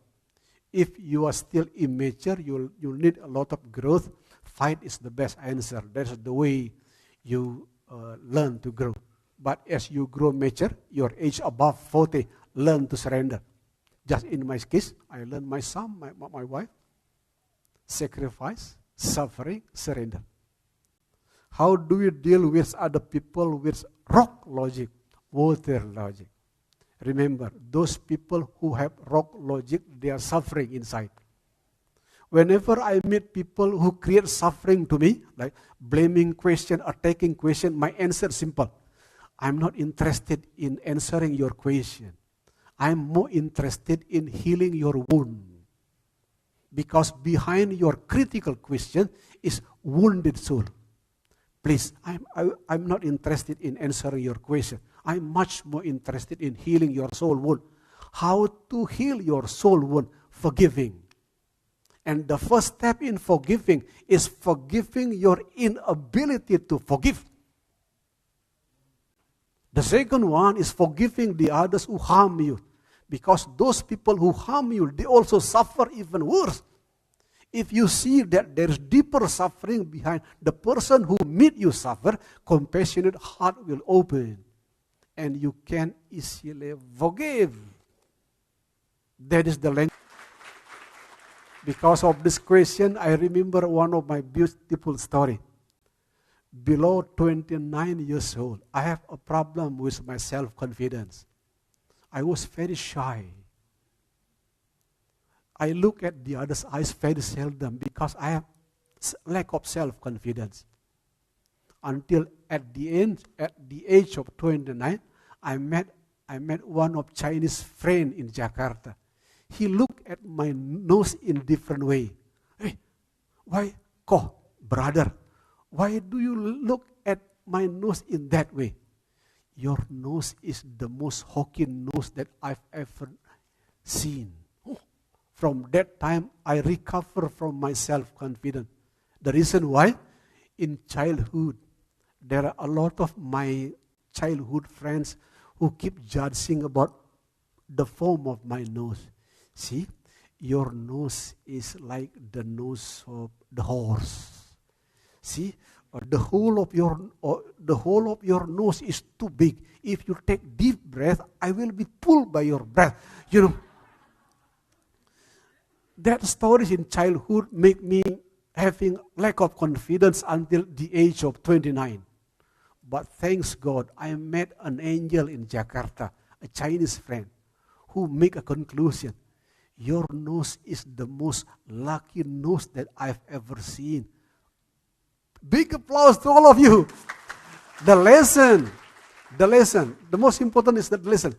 If you are still immature, you'll need a lot of growth. Fight is the best answer. That's the way you learn to grow. But as you grow mature, your age above 40, learn to surrender. Just in my case, I learned my son, my wife, sacrifice, suffering, surrender. How do we deal with other people with rock logic, water logic? Remember, those people who have rock logic, they are suffering inside. Whenever I meet people who create suffering to me, like blaming question, attacking question, my answer is simple. I'm not interested in answering your question. I'm more interested in healing your wound. Because behind your critical question is wounded soul. Please, I'm not interested in answering your question. I'm much more interested in healing your soul wound. How to heal your soul wound? Forgiving. And the first step in forgiving is forgiving your inability to forgive. The second one is forgiving the others who harm you. Because those people who harm you, they also suffer even worse. If you see that there is deeper suffering behind the person who made you suffer, compassionate heart will open. And you can easily forgive. That is the language. Because of this question, I remember one of my beautiful story. Below 29 years old, I have a problem with my self-confidence. I was very shy. I look at the other's eyes very seldom because I have lack of self-confidence. Until at the age of 29, I met one of Chinese friend in Jakarta. He looked at my nose in different way. Hey, why, brother? Why do you look at my nose in that way? Your nose is the most hawking nose that I've ever seen. From that time, I recover from my self-confidence. The reason why? In childhood, there are a lot of my childhood friends who keep judging about the form of my nose. See, your nose is like the nose of the horse. See, the whole of your nose is too big. If you take deep breath, I will be pulled by your breath. You know, that stories in childhood make me having lack of confidence until the age of 29. But thanks God, I met an angel in Jakarta, a Chinese friend, who make a conclusion. Your nose is the most lucky nose that I've ever seen. Big applause to all of you. The lesson, the most important is that lesson.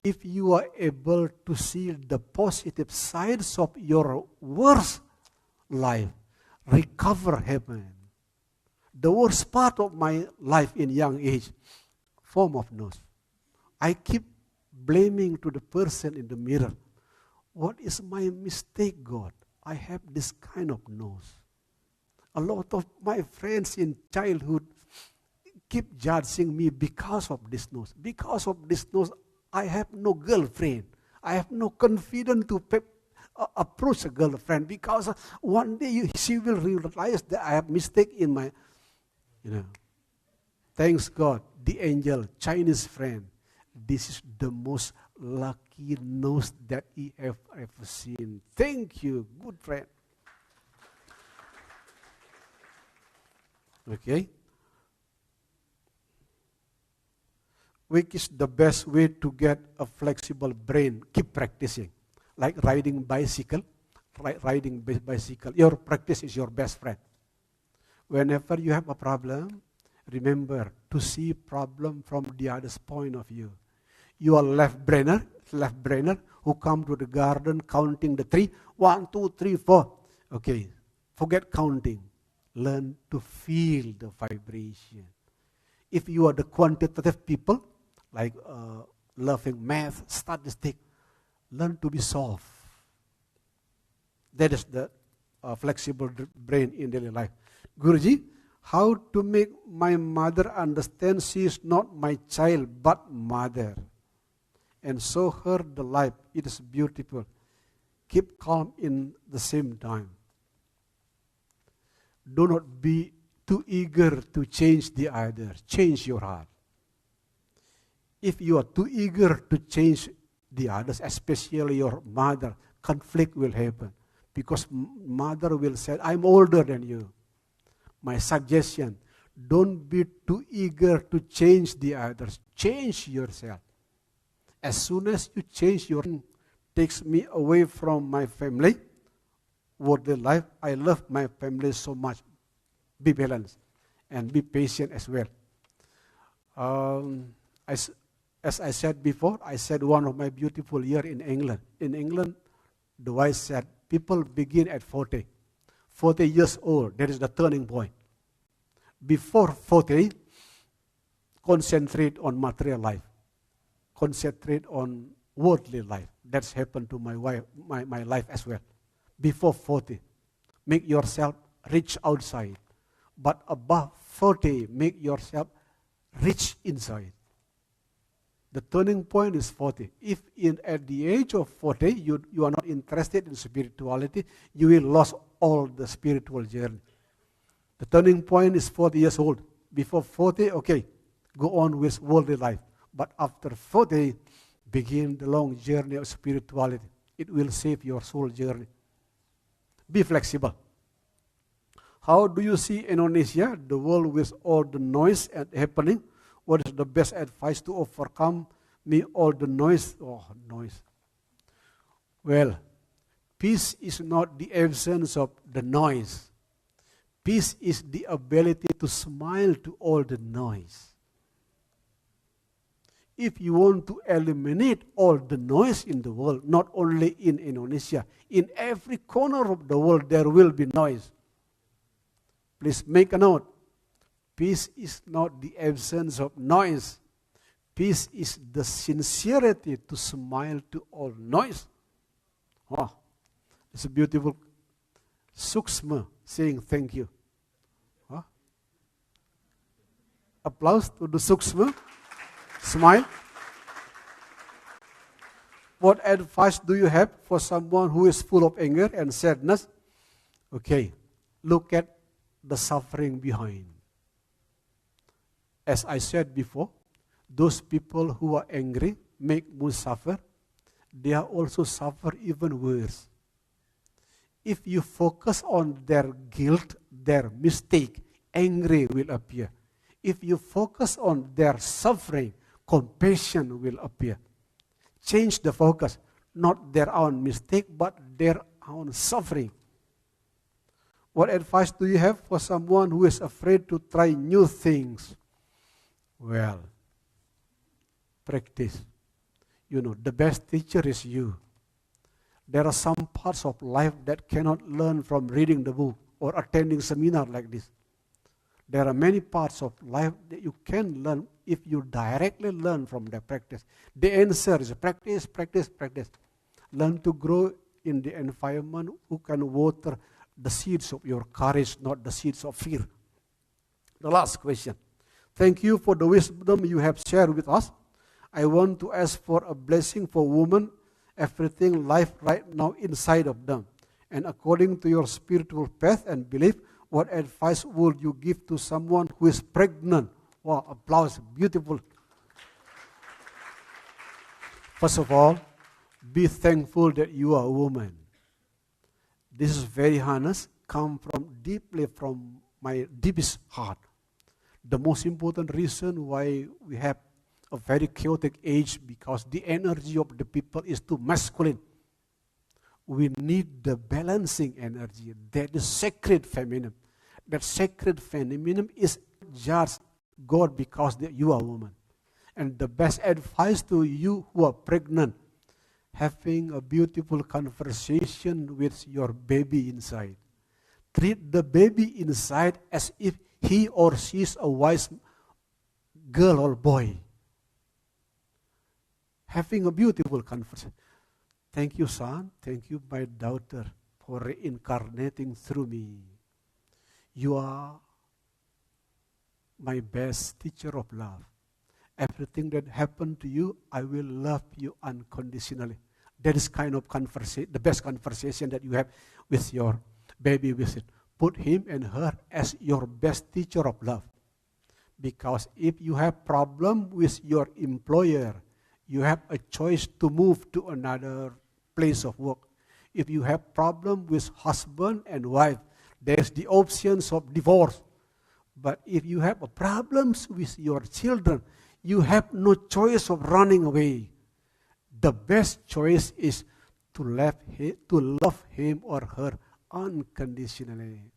If you are able to see the positive sides of your worst life, recover heaven. The worst part of my life in young age, form of nose. I keep blaming to the person in the mirror. What is my mistake, God? I have this kind of nose. A lot of my friends in childhood keep judging me because of this nose. Because of this nose, I have no girlfriend. I have no confidence to approach a girlfriend because one day she will realize that I have mistake in my, Thanks God, the angel, Chinese friend. This is the most lucky nose that he have ever seen. Thank you, good friend. Okay. Which is the best way to get a flexible brain? Keep practicing. Like riding bicycle. Riding bicycle. Your practice is your best friend. Whenever you have a problem, remember to see problem from the other's point of view. You are left-brainer who come to the garden counting the tree. 1, 2, 3, 4. Okay, forget counting. Learn to feel the vibration. If you are the quantitative people, like loving math, statistics, learn to be soft. That is the flexible brain in daily life. Guruji, how to make my mother understand she is not my child but mother, and show her the life. It is beautiful. Keep calm in the same time. Do not be too eager to change the other. Change your heart. If you are too eager to change the others, especially your mother, conflict will happen. Because mother will say, I'm older than you. My suggestion, don't be too eager to change the others. Change yourself. As soon as you change takes me away from my family, worldly life. I love my family so much. Be balanced and be patient as well. As I said before, I said one of my beautiful years in England. In England, the wise said, people begin at 40. 40 years old, that is the turning point. Before 40, concentrate on material life. Concentrate on worldly life. That's happened to my life as well. Before 40, make yourself rich outside. But above 40, make yourself rich inside. The turning point is 40. If at the age of 40, you are not interested in spirituality, you will lose all the spiritual journey. The turning point is 40 years old. Before 40, okay, go on with worldly life. But after 40, begin the long journey of spirituality. It will save your soul journey. Be flexible. How do you see Indonesia, the world with all the noise and happening? What is the best advice to overcome all the noise? Oh, noise. Well, peace is not the absence of the noise. Peace is the ability to smile to all the noise. If you want to eliminate all the noise in the world, not only in Indonesia, in every corner of the world there will be noise. Please make a note. Peace is not the absence of noise. Peace is the sincerity to smile to all noise. Oh, it's a beautiful suksma saying thank you. Oh. Applause to the suksma. Smile. What advice do you have for someone who is full of anger and sadness? Okay, look at the suffering behind. As I said before, those people who are angry make you suffer. They are also suffer even worse. If you focus on their guilt, their mistake, anger will appear. If you focus on their suffering, compassion will appear. Change the focus. not their own mistake, but their own suffering. What advice do you have for someone who is afraid to try new things? Well, practice. You know, the best teacher is you. There are some parts of life that cannot learn from reading the book or attending seminar like this. There are many parts of life that you can learn if you directly learn from the practice. The answer is practice, practice, practice. Learn to grow in the environment who can water the seeds of your courage, not the seeds of fear. The last question. Thank you for the wisdom you have shared with us. I want to ask for a blessing for women, everything life right now inside of them. And according to your spiritual path and belief, what advice would you give to someone who is pregnant? Wow, applause, beautiful. First of all, be thankful that you are a woman. This is very honest, come from deeply from my deepest heart. The most important reason why we have a very chaotic age, because the energy of the people is too masculine. We need the balancing energy, that is sacred feminine. That sacred feminine is just God because you are a woman. And the best advice to you who are pregnant, having a beautiful conversation with your baby inside. Treat the baby inside as if he or she is a wise girl or boy. Having a beautiful conversation. Thank you, son. Thank you, my daughter, for reincarnating through me. You are my best teacher of love. Everything that happened to you, I will love you unconditionally. That is kind of conversation, the best conversation that you have with your baby with it. Put him and her as your best teacher of love. Because if you have problem with your employer, you have a choice to move to another place of work. If you have problem with husband and wife, there's the options of divorce. But if you have problems with your children, you have no choice of running away. The best choice is to love him or her unconditionally.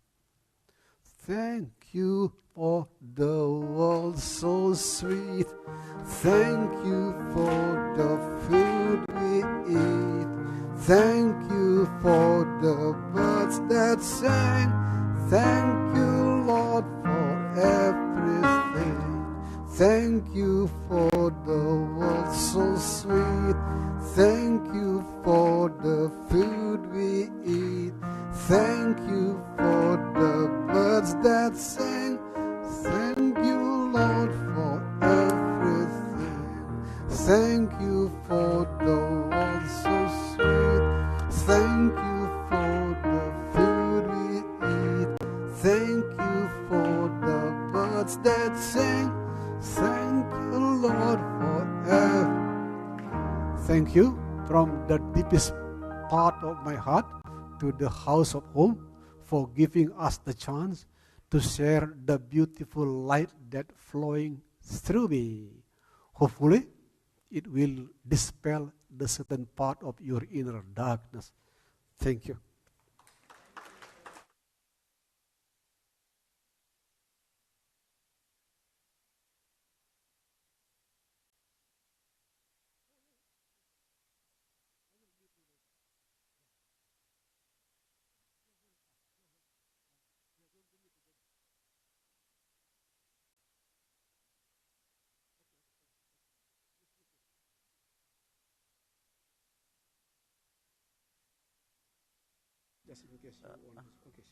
Thank you for the world so sweet. Thank you for the food we eat. Thank you for the birds that sang. Thank you, Lord, for everything. Thank you for the world so sweet. Thank you for the food we eat. Thank you for the birds that sing. Thank you, Lord, for everything. Thank you for the world so sweet. Thank you for the food we eat. Thank you for the birds that sing. Thank you, Lord, for everything. Thank you from the deepest part of my heart to the house of home for giving us the chance to share the beautiful light that flowing through me. Hopefully, it will dispel the certain part of your inner darkness. Thank you. Just in case you want. Okay.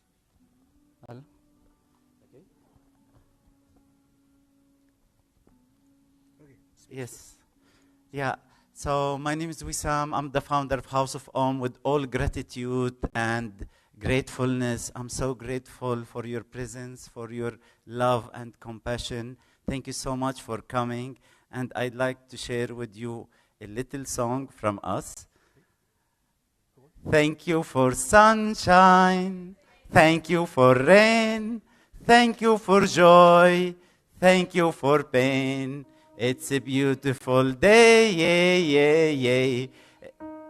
Hello? Okay. Okay. Yes. Yeah. So my name is Wissam. I'm the founder of House of Om. With all gratitude and gratefulness, I'm so grateful for your presence, for your love and compassion. Thank you so much for coming. And I'd like to share with you a little song from us. Thank you for sunshine. Thank you for rain. Thank you for joy. Thank you for pain. It's a beautiful day.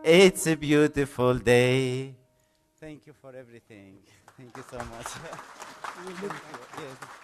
It's a beautiful day. Thank you for everything. Thank you so much. Thank you. Yes.